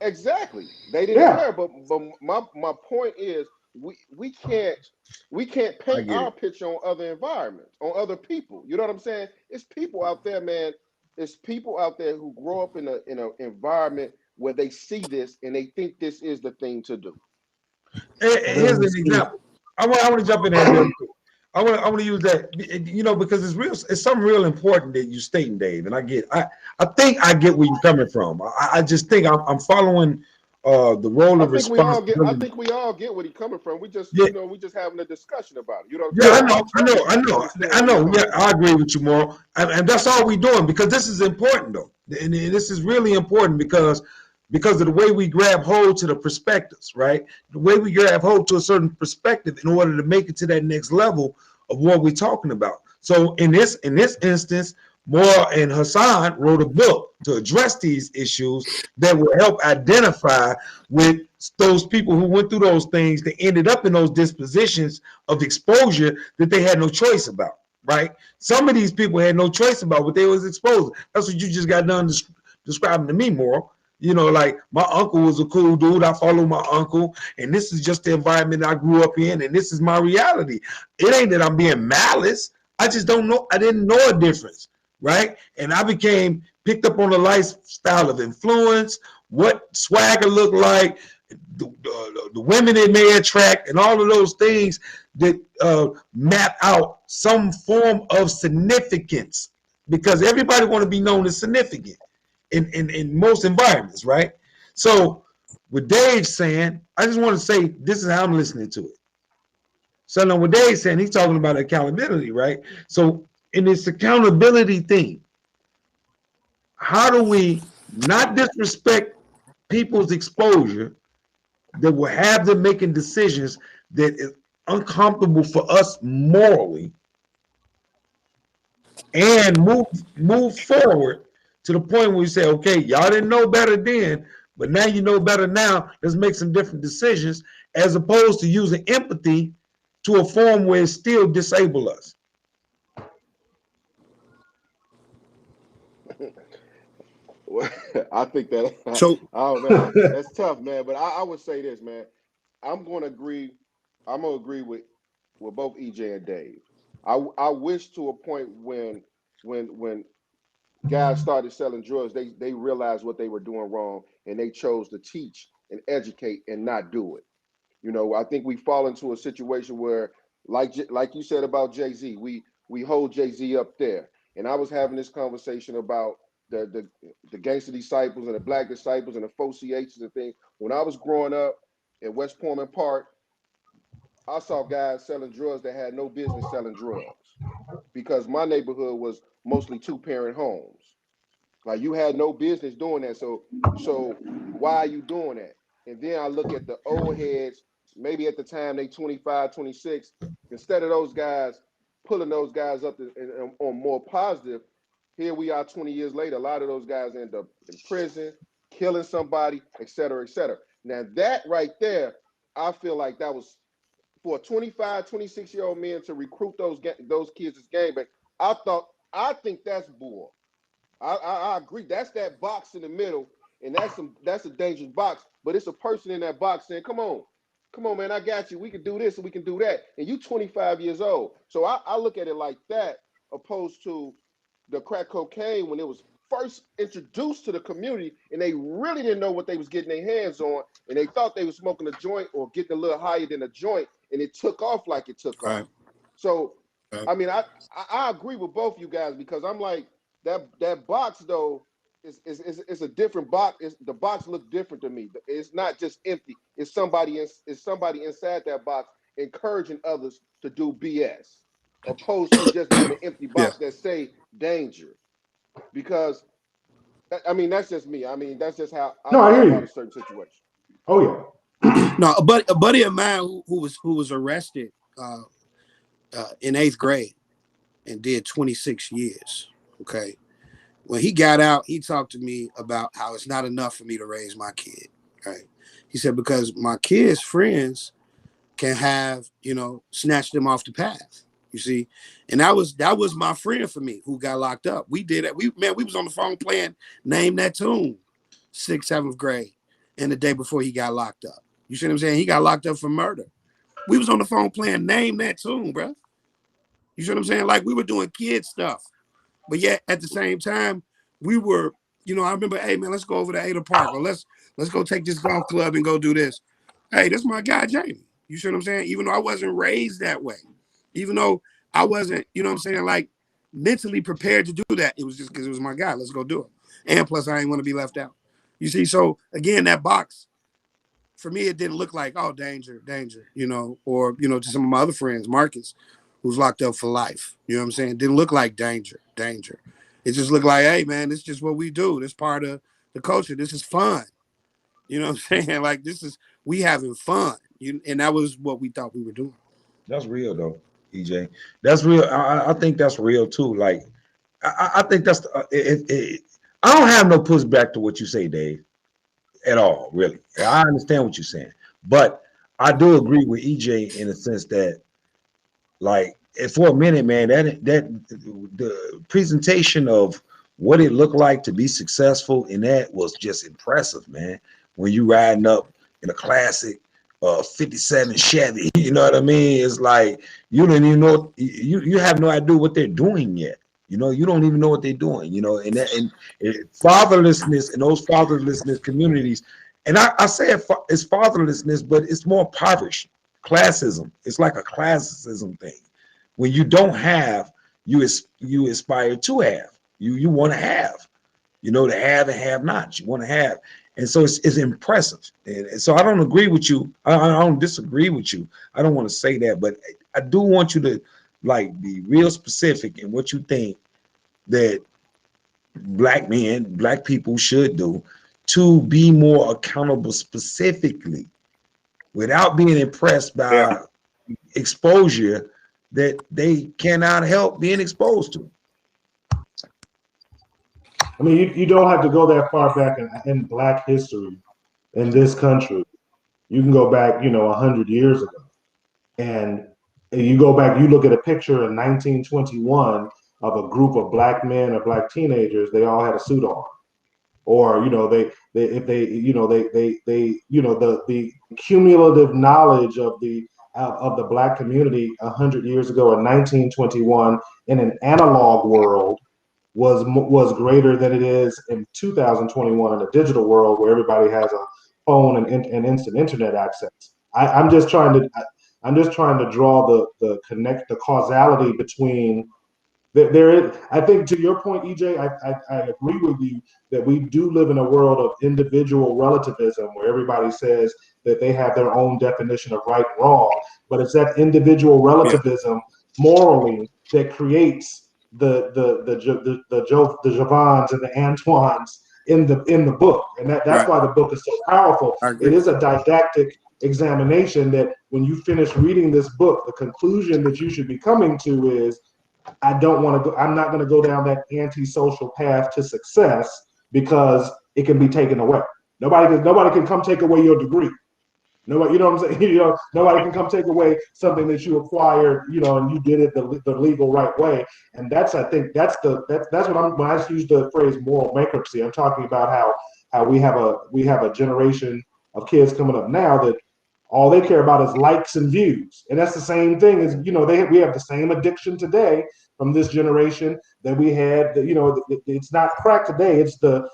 exactly, they didn't Yeah. care. But my point is, we can't I paint get our it. picture on other environments, on other people. You know what I'm saying? It's people out there, man. It's people out there who grow up in an environment where they see this and they think this is the thing to do. Here's an example. I want to jump in there real quick. I want to use that, because it's real. It's something real important that you stating, Dave. And I think I get where you're coming from. I just think I'm following the role of I responsibility. think we all get where he's coming from. We just, Yeah, we just having a discussion about it. You know what I'm yeah, saying? Yeah. I totally understand where he's coming Yeah, from. I agree with you, Moral, and that's all we're doing because this is important, though, and this is really important because of the way we grab hold to the perspectives, right? The way we grab hold to a certain perspective in order to make it to that next level of what we're talking about. So in this instance, Moore and Hassan wrote a book to address these issues that will help identify with those people who went through those things that ended up in those dispositions of exposure that they had no choice about, right? Some of these people had no choice about what they was exposed. That's what you just got done describing to me, Moore. Like my uncle was a cool dude. I follow my uncle, and this is just the environment I grew up in, and this is my reality. It ain't that I'm being malice. I just don't know. I didn't know a difference, right? And I became picked up on the lifestyle of influence, what swagger looked like, the women it may attract, and all of those things that map out some form of significance, because everybody want to be known as significant in most environments, right? So with Dave saying, I just want to say this is how I'm listening to it. So now what Dave's saying, he's talking about accountability, right? So in this accountability thing, how do we not disrespect people's exposure that will have them making decisions that is uncomfortable for us morally, and move forward to the point where you say, okay, y'all didn't know better then, but now you know better now. Let's make some different decisions, as opposed to using empathy to a form where it still disable us. Well, I think that, So oh man, that's tough, man. But I would say this, man. I'm going to agree. I'm going to agree with both EJ and Dave. I wish to a point when guys started selling drugs, they realized what they were doing wrong and they chose to teach and educate and not do it. I think we fall into a situation where, like you said about Jay-Z, we hold Jay-Z up there. And I was having this conversation about the gangster disciples and the black disciples and the 4CHs and things. When I was growing up in West Pullman Park, I saw guys selling drugs that had no business selling drugs because my neighborhood was mostly two-parent homes. Like you had no business doing that. So why are you doing that? And then I look at the old heads, maybe at the time they 25, 26, instead of those guys pulling those guys up on more positive, here we are 20 years later, a lot of those guys end up in prison, killing somebody, et cetera, et cetera. Now that right there, I feel like that was for a 25, 26-year-old man to recruit those kids as gangbangers. I think that's bull. I agree. That's that box in the middle, and that's a dangerous box. But it's a person in that box saying, come on, man, I got you. We can do this and we can do that. And you 25 years old. So I look at it like that, opposed to the crack cocaine when it was first introduced to the community, and they really didn't know what they was getting their hands on, and they thought they were smoking a joint or getting a little higher than a joint, and it took off like it took off. So, I mean, I agree with both you guys because I'm like, that box though is a different box. The box look different to me. It's not just empty. It's somebody inside that box, encouraging others to do BS, opposed to just being an empty box that say danger. Because I mean, that's just me. I mean, that's just how I No, I feel hear about you. a certain situation. Oh yeah. No, a buddy of mine who was arrested in 8th grade and did 26 years. Okay. When he got out, he talked to me about how it's not enough for me to raise my kid. Right. He said, because my kid's friends can have, snatch them off the path. You see, and that was my friend for me who got locked up. We did it. We was on the phone playing Name That Tune, 6th, 7th grade, and the day before he got locked up. You see what I'm saying? He got locked up for murder. We was on the phone playing Name That Tune, bro. You see what I'm saying? Like, we were doing kid stuff, but yet at the same time, we were, I remember, hey man, let's go over to Ada Park, or let's go take this golf club and go do this. Hey, that's my guy, Jamie. You see what I'm saying? Even though I wasn't raised that way, even though I wasn't, like mentally prepared to do that, it was just because it was my guy. Let's go do it. And plus, I ain't want to be left out. You see, so again, that box, for me, it didn't look like, oh, danger, or, to some of my other friends, Marcus, who's locked up for life. You know what I'm saying? It didn't look like danger. It just looked like, hey, man, this is just what we do. This part of the culture. This is fun. You know what I'm saying? Like, we having fun. And that was what we thought we were doing. That's real though, EJ. That's real. I think that's real too. Like, I think that's I don't have no pushback to what you say, Dave, at all. Really, I understand what you're saying, but I do agree with EJ in a sense that, like, for a minute, man, that the presentation of what it looked like to be successful in that was just impressive, man. When you riding up in a classic 57 Chevy, you know what I mean? It's like you don't even know, you have no idea what they're doing yet. You don't even know what they're doing, and fatherlessness in those fatherlessness communities. And I say it's fatherlessness, but it's more impoverished. Classism. It's like a classism thing. When you don't have, you aspire to have. You want to have, to have and have not. You want to have. And so it's impressive. And so I don't agree with you. I don't disagree with you. I don't want to say that, but I do want you to, like, be real specific in what you think that black people should do to be more accountable specifically, without being impressed by exposure that they cannot help being exposed to. I mean, you don't have to go that far back in Black history in this country. You can go back, 100 years ago. And you go back, you look at a picture in 1921 of a group of Black men or Black teenagers, they all had a suit on. Or, the cumulative knowledge of the Black community 100 years ago in 1921 in an analog world was greater than it is in 2021 in a digital world where everybody has a phone and instant internet access. I'm just trying to draw the causality between there is. I think, to your point, EJ, I agree with you that we do live in a world of individual relativism where everybody says that they have their own definition of right and wrong, but it's that individual relativism morally that creates the Javons and the Antoines in the book, and that's why the book is so powerful. It is a didactic examination that when you finish reading this book, the conclusion that you should be coming to is, I'm not going to go down that antisocial path to success because it can be taken away. Nobody can come take away your degree. Nobody, you know what I'm saying? Nobody can come take away something that you acquired, and you did it the legal right way. And I think that's what when I use the phrase moral bankruptcy, I'm talking about how we have a generation of kids coming up now that all they care about is likes and views. And that's the same thing as, we have the same addiction today from this generation that we had. It's not crack today. It's the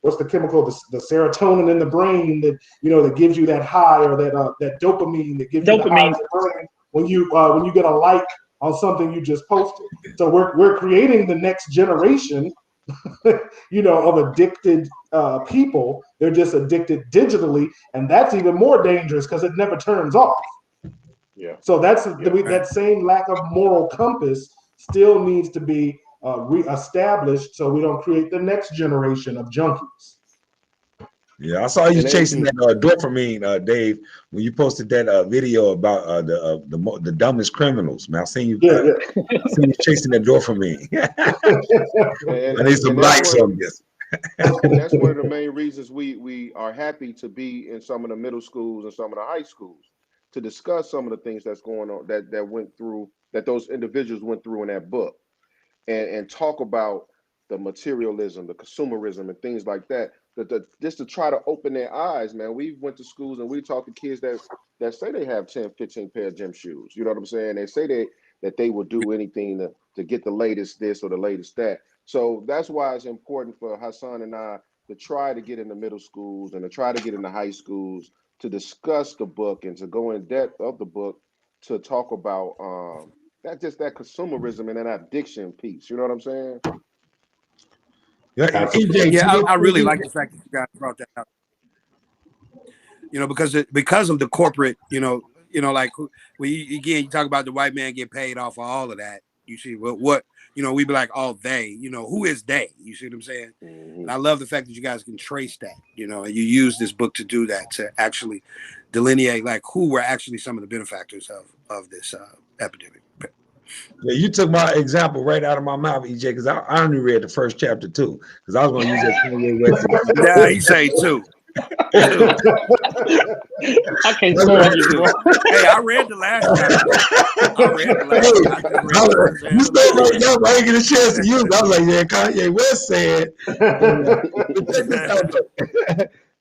what's the chemical, the serotonin in the brain that gives you that high, or that dopamine that gives you the high in the brain when you get a like on something you just posted. So we're creating the next generation of addicted people. They're just addicted digitally, and that's even more dangerous because it never turns off. Yeah. So that same lack of moral compass still needs to be reestablished, so we don't create the next generation of junkies. Yeah, I saw you And chasing that dopamine, Dave, when you posted that video about the dumbest criminals. Man, I seen you. Yeah. I seen you chasing that dopamine. I need some and that's likes what- on this. and that's one of the main reasons we are happy to be in some of the middle schools and some of the high schools to discuss some of the things that's going on that went through, that those individuals went through in that book, and talk about the materialism, the consumerism, and things like that. Just to try to open their eyes, man. We went to schools and we talk to kids that say they have 10, 15 pair of gym shoes. You know what I'm saying? They say that they will do anything to get the latest this or the latest that. So that's why it's important for Hassan and I to try to get in the middle schools and to try to get in the high schools to discuss the book and to go in depth of the book to talk about that consumerism and that addiction piece. You know what I'm saying? Yeah, Absolutely. EJ, Yeah, I really like the fact that you guys brought that up. Because of the corporate, like you talk about the white man get paid off for all of that. You see what we be like, oh, they, who is they? You see what I'm saying? Mm-hmm. And I love the fact that you guys can trace that, and you use this book to do that, to actually delineate like who were actually some of the benefactors of this epidemic. Yeah, you took my example right out of my mouth, EJ, because I only read the first chapter too, because I was going to use that Kanye West. Yeah, he say too. I can't stand you, bro. Hey, I read the last chapter. You stay right now, I ain't get a chance to use it. I was like, yeah, Kanye West said.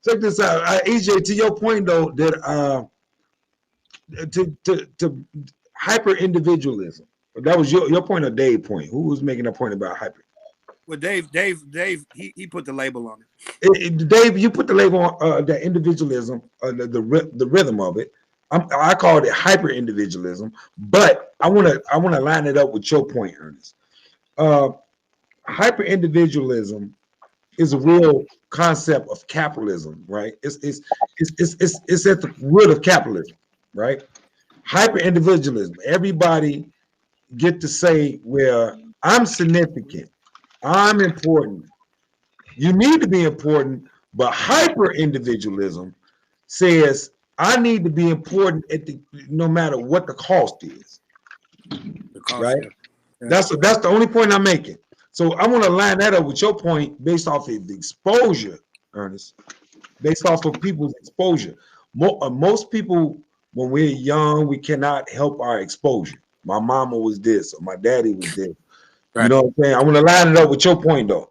Check this out. EJ, to your point though, that to hyper individualism. That was your point or Dave's point? Who was making a point about hyper? Well, Dave, he put the label on it. Dave, you put the label on that individualism, the rhythm of it. I called it hyper individualism, but I want to line it up with your point, Ernest. Hyper individualism is a real concept of capitalism, right? It's at the root of capitalism, right? Hyper individualism. Everybody get to say, well, I'm significant, I'm important. You need to be important, but hyper individualism says I need to be important no matter what the cost is. Right? Yeah. That's the only point I'm making. So I want to line that up with your point based off of the exposure, Ernest. Based off of people's exposure. Most people, when we're young, we cannot help our exposure. My mama was this, or my daddy was this. Right. You know what I'm saying? I want to line it up with your point, though.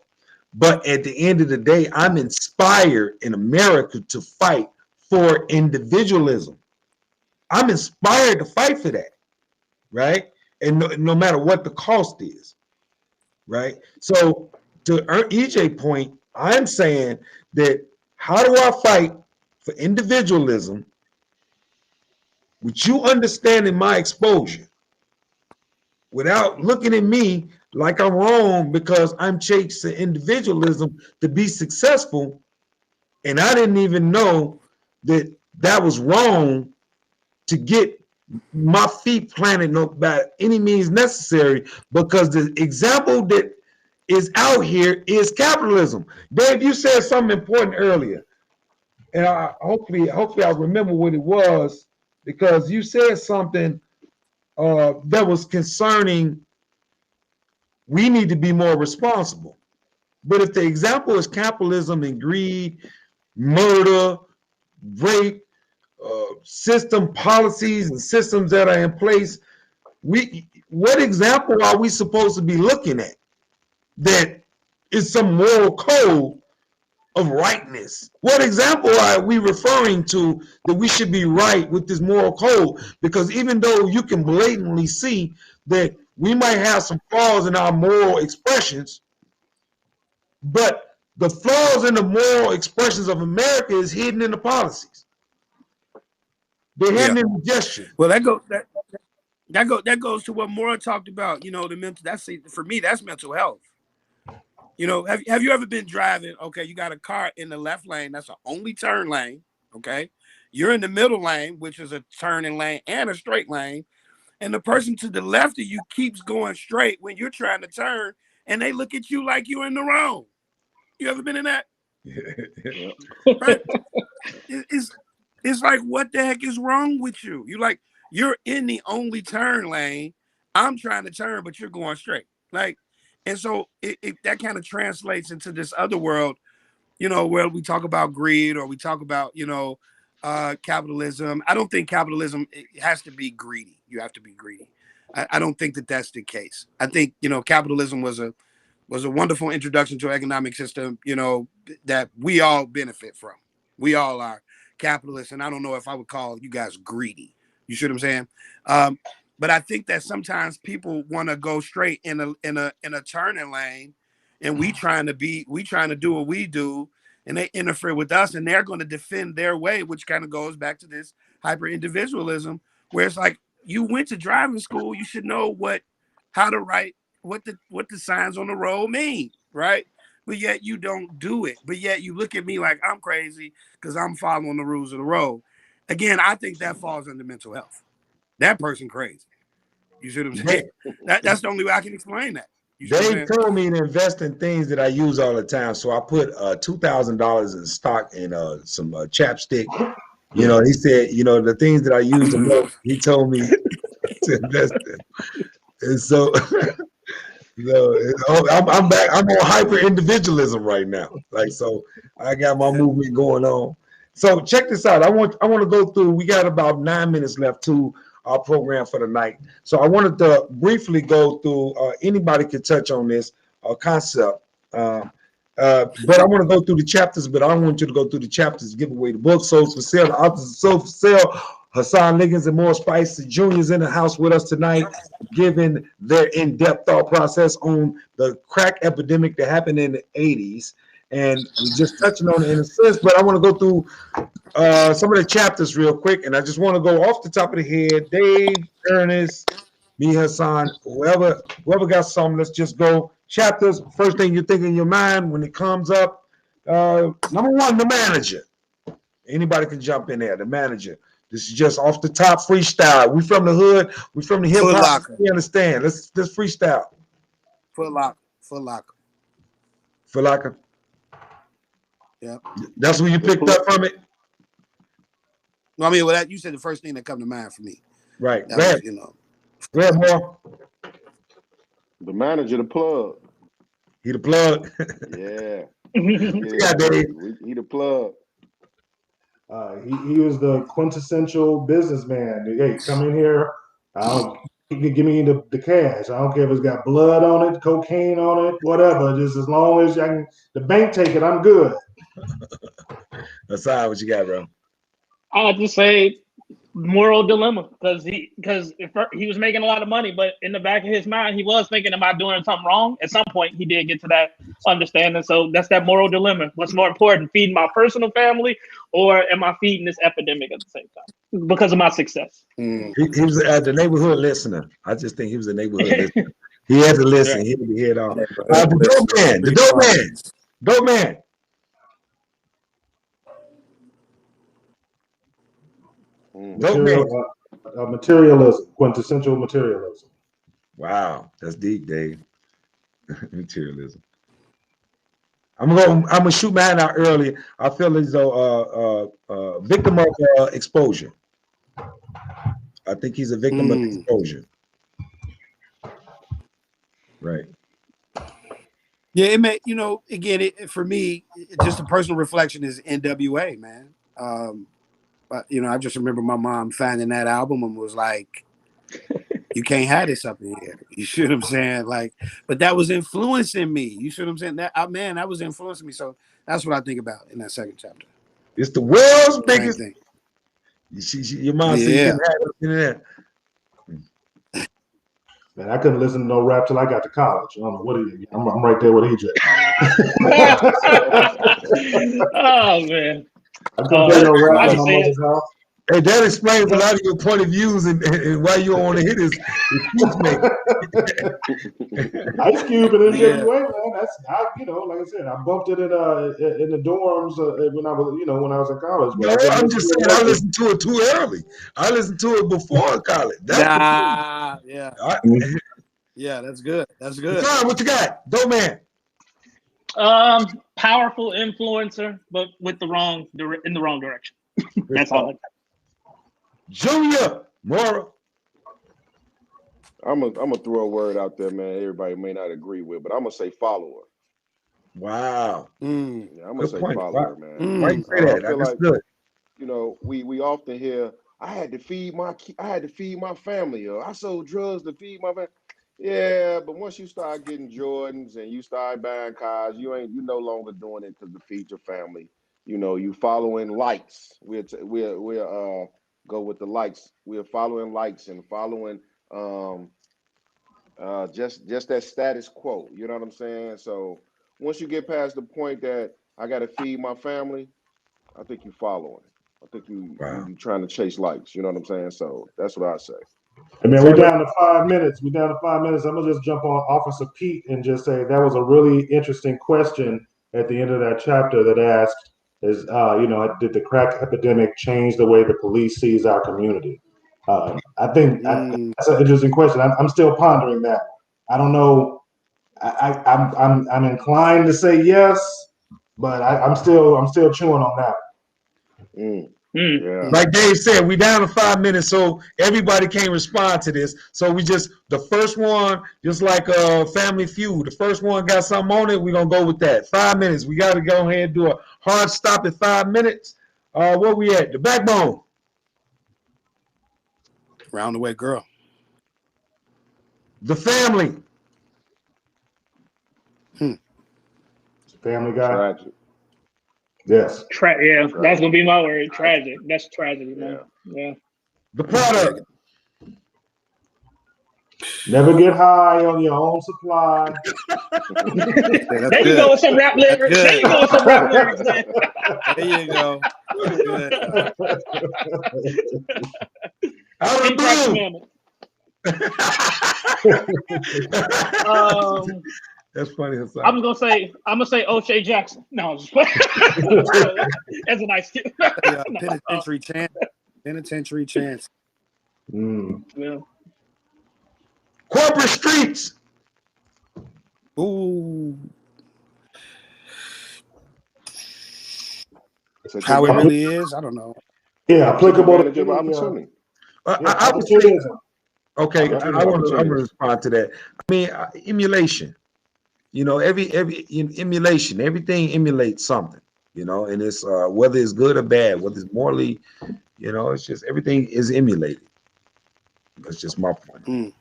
But at the end of the day, I'm inspired in America to fight for individualism. I'm inspired to fight for that, right? And no matter what the cost is, right? So to EJ's point, I'm saying that how do I fight for individualism with you understanding my exposure without looking at me like I'm wrong because I'm chasing individualism to be successful, and I didn't even know that was wrong to get my feet planted by any means necessary, because the example that is out here is capitalism. Dave, you said something important earlier, and hopefully I'll remember what it was, because you said something that was concerning we need to be more responsible. But if the example is capitalism and greed, murder, rape, system policies and systems that are in place, what example are we supposed to be looking at that is some moral code of rightness? What example are we referring to that we should be right with this moral code? Because even though you can blatantly see that we might have some flaws in our moral expressions, but the flaws in the moral expressions of America is hidden in the policies. They're hidden in the gesture. Well, that goes to what Maura talked about. The mental. For me, that's mental health. You know, have you ever been driving? Okay, you got a car in the left lane. That's the only turn lane. Okay. You're in the middle lane, which is a turning lane and a straight lane. And the person to the left of you keeps going straight when you're trying to turn, and they look at you like you're in the wrong. You ever been in that? Right? It's like, what the heck is wrong with you? You're in the only turn lane. I'm trying to turn, but you're going straight. Like, and so that kind of translates into this other world, you know, where we talk about greed or we talk about, you know, capitalism. I don't think capitalism it has to be greedy. You have to be greedy. I don't think that that's the case. I think, you know, capitalism was a wonderful introduction to an economic system, you know, that we all benefit from. We all are capitalists, and I don't know if I would call you guys greedy. You see what I'm saying? But I think that sometimes people want to go straight in a turning lane, and we trying to do what we do, and they interfere with us, and they're going to defend their way, which kind of goes back to this hyper individualism, where it's like, you went to driving school, you should know how to write what the signs on the road mean, right? But yet you don't do it. But yet you look at me like I'm crazy because I'm following the rules of the road. Again, I think that falls under mental health. That person crazy. You see what I'm saying? That's the only way I can explain that. They told me to invest in things that I use all the time. So I put $2,000 in stock in some chapstick. You know, he said, you know, the things that I use the most, he told me to invest in. And so, you know, I'm back. I'm on hyper individualism right now. Like, so I got my movement going on. So check this out. I want to go through. We got about 9 minutes left to our program for the night. So I wanted to briefly go through. Anybody can touch on this concept. But I want to go through the chapters, but I don't want you to go through the chapters, give away the book. So for sale, the authors so for sale, Hassan Liggins and Morris Spicer Jr. is in the house with us tonight, giving their in-depth thought process on the crack epidemic that happened in the 80s. And we're just touching on it in a sense, but I want to go through some of the chapters real quick. And I just want to go off the top of the head. Dave, Ernest, me, Hassan, whoever got something, let's just go. Chapters, first thing you think in your mind when it comes up. Number one, the manager. Anybody can jump in there, the manager. This is just off the top freestyle. We from the hood, we from the hip hop. We understand. Let's freestyle. Foot Locker. Yeah. That's where you picked up from it? No, I mean, well, you said the first thing that come to mind for me. Right. Go ahead. You know. Go ahead, more. The manager, the plug. He the plug. Yeah. Yeah, Dave. He the plug. He was the quintessential businessman. Hey, come in here. He can give me the cash. I don't care if it's got blood on it, cocaine on it, whatever. Just as long as the bank take it, I'm good. That's all right. What you got, bro? I would just say moral dilemma, because he was making a lot of money, but in the back of his mind, he was thinking about doing something wrong. At some point, he did get to that understanding. So that's that moral dilemma. What's more important, feeding my personal family, or am I feeding this epidemic at the same time because of my success? He was the neighborhood listener. I just think he was a neighborhood listener. He had to listen. He had to hear it all. The dope man. Materialism, quintessential materialism. Wow, that's deep, Dave. Materialism. I'm gonna shoot my hand out early. I feel as though victim of exposure. I think he's a victim of exposure. Right. Yeah, it may, again, for me, just a personal reflection is NWA, man. But I just remember my mom finding that album and was like, you can't have this up in here. You see what I'm saying? Like, but that was influencing me. You see what I'm saying? That was influencing me. So that's what I think about in that second chapter. It's the world's biggest thing. Your mom said you couldn't have it in there. Man, I couldn't listen to no rap till I got to college. I don't know what he. I'm right there with EJ. Oh man. I couldn't play no rap in my mother's house. Hey, that explains a lot of your point of views and why you don't want to hit his speech maker. Ice Cube and Yeah. NWA, man. That's like I said, I bumped it in the dorms when I was in college. No, I'm just saying I listened to it too early. I listened to it before college. That's Nah, yeah, the yeah, that's good. That's good. Tom, what you got? Dope man. Powerful influencer, but with the wrong in the wrong direction. That's all I got. Junior Mora. I'm gonna throw a word out there, man. Everybody may not agree with, but I'm gonna say follower. Wow. Yeah, I'm gonna Good say point. follower, Why man. you say I that? feel That's like, good. we often hear, I had to feed my family, or I sold drugs to feed my family. Yeah, but once you start getting Jordans and you start buying cars, you no longer doing it to feed your family. You following likes. We'll go with the likes. We're following likes and following just that status quo. You know what I'm saying? So once you get past the point that I got to feed my family, I think you following. I think you trying to chase likes. You know what I'm saying? So that's what I say. Hey man, we're down to 5 minutes. I'm gonna just jump on Officer Pete and just say that was a really interesting question at the end of that chapter that asked, did the crack epidemic change the way the police sees our community? I think that's an interesting question. I'm still pondering that. I don't know. I'm inclined to say yes, but I'm still chewing on that. Yeah. Like Dave said, we down to 5 minutes, so everybody can't respond to this. So the first one, just like Family Feud, the first one got something on it, we're gonna go with that. 5 minutes. We gotta go ahead and do a hard stop at 5 minutes. Where we at? The Backbone. Round the way, girl. The Family. Family Guy. Tragic. Yes. Yeah, that's gonna be my word. Tragic. That's tragedy, man. Yeah. The Product. Never get high on your own supply. There you go with some rap lyrics. There you go with some rap lyrics. There you go. Out of blue. That's funny. I'm gonna say O'Shea Jackson. No, that's a nice kid. Penitentiary chance. Penitentiary chance. Yeah. Corporate Streets. Ooh. How it really is, I don't know. Yeah, applicable to opportunity. Okay, I'm gonna respond to that. I mean, emulation. Every emulation, everything emulates something. And it's whether it's good or bad, whether it's morally, it's just everything is emulated. That's just my point.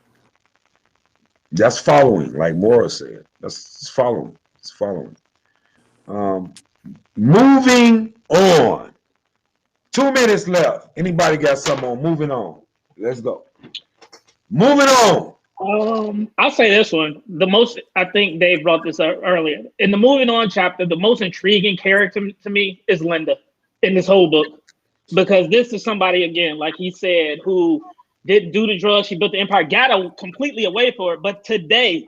That's following, like Mora said. That's following. It's following. Moving on. 2 minutes left. Anybody got something on moving on? Let's go. Moving on. I'll say this one. I think Dave brought this up earlier. In the moving on chapter, the most intriguing character to me is Linda in this whole book. Because this is somebody, again, like he said, who didn't do the drugs. She built the empire, got completely away for it. But today,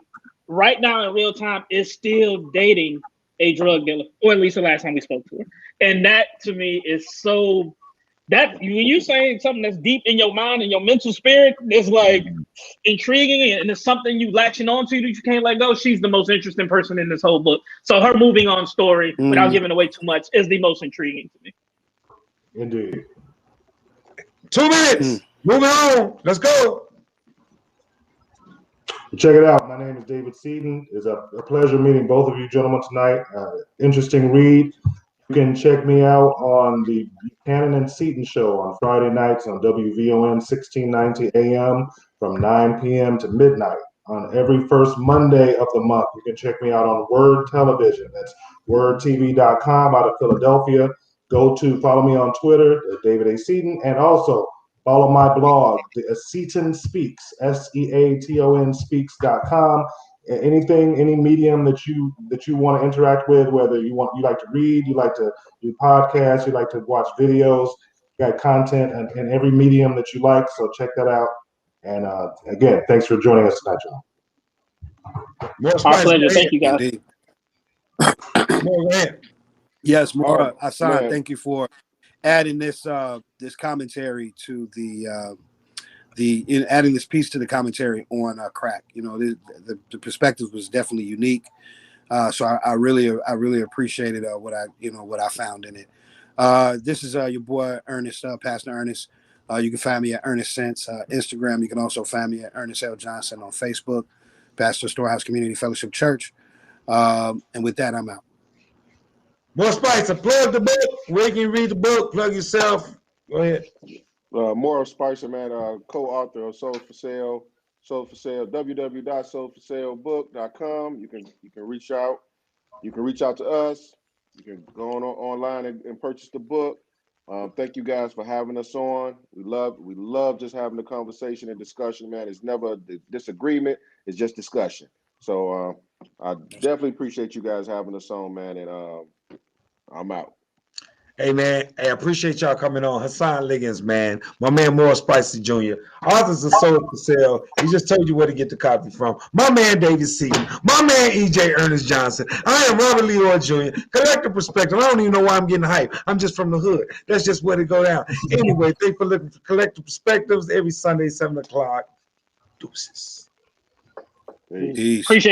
right now in real time, is still dating a drug dealer, or at least the last time we spoke to her. And that to me is so, that when you say something that's deep in your mind and your mental spirit, it's like intriguing and it's something you latching on to that you can't let go. She's the most interesting person in this whole book. So her moving on story, without giving away too much, is the most intriguing to me. Indeed. 2 minutes. Moving on. Let's go. Check it out. My name is David Seaton. It's a pleasure meeting both of you gentlemen tonight. Interesting read. You can check me out on the Buchanan and Seaton show on Friday nights on WVON 1690 AM from 9 p.m. to midnight on every first Monday of the month. You can check me out on Word Television. That's wordtv.com out of Philadelphia. Follow me on Twitter, David A. Seaton, and also follow my blog, Seaton Speaks, SEATON Speaks.com. Any medium that you want to interact with, whether you like to read, you like to do podcasts, you like to watch videos, got content in every medium that you like, so check that out. And again, thanks for joining us tonight, John. More Our spice, pleasure. go Thank you, guys. Indeed. ahead. More, go ahead. Yes, All more right, Hassan, man. thank you for adding this this commentary to adding this piece to the commentary on crack. You know, the perspective was definitely unique. So I really appreciated what I found in it. This is your boy Ernest, Pastor Ernest. You can find me at Ernest Sense Instagram. You can also find me at Ernest L. Johnson on Facebook, Pastor Storehouse Community Fellowship Church. And with that, I'm out. More spice. Plug the book. Where can you read the book? Plug yourself. Go ahead. Morrow Spicer, man, co-author of Soul for Sale. www.soulforsalebook.com. You can reach out. You can reach out to us. You can go online and purchase the book. Thank you guys for having us on. We love just having a conversation and discussion, man. It's never a disagreement. It's just discussion. So I definitely appreciate you guys having us on, man. And I'm out. Hey, man, I appreciate y'all coming on. Hassan Liggins, man. My man, More Spicy Jr. Authors of Soul for Sale. He just told you where to get the copy from. My man, David Seaton. My man, EJ Ernest Johnson. I am Robert Lee Orr Jr. Collective Perspective. I don't even know why I'm getting hype. I'm just from the hood. That's just where to go down. Anyway, thanks for looking for Collective Perspectives every Sunday, 7 o'clock. Deuces. Peace. Peace. Appreciate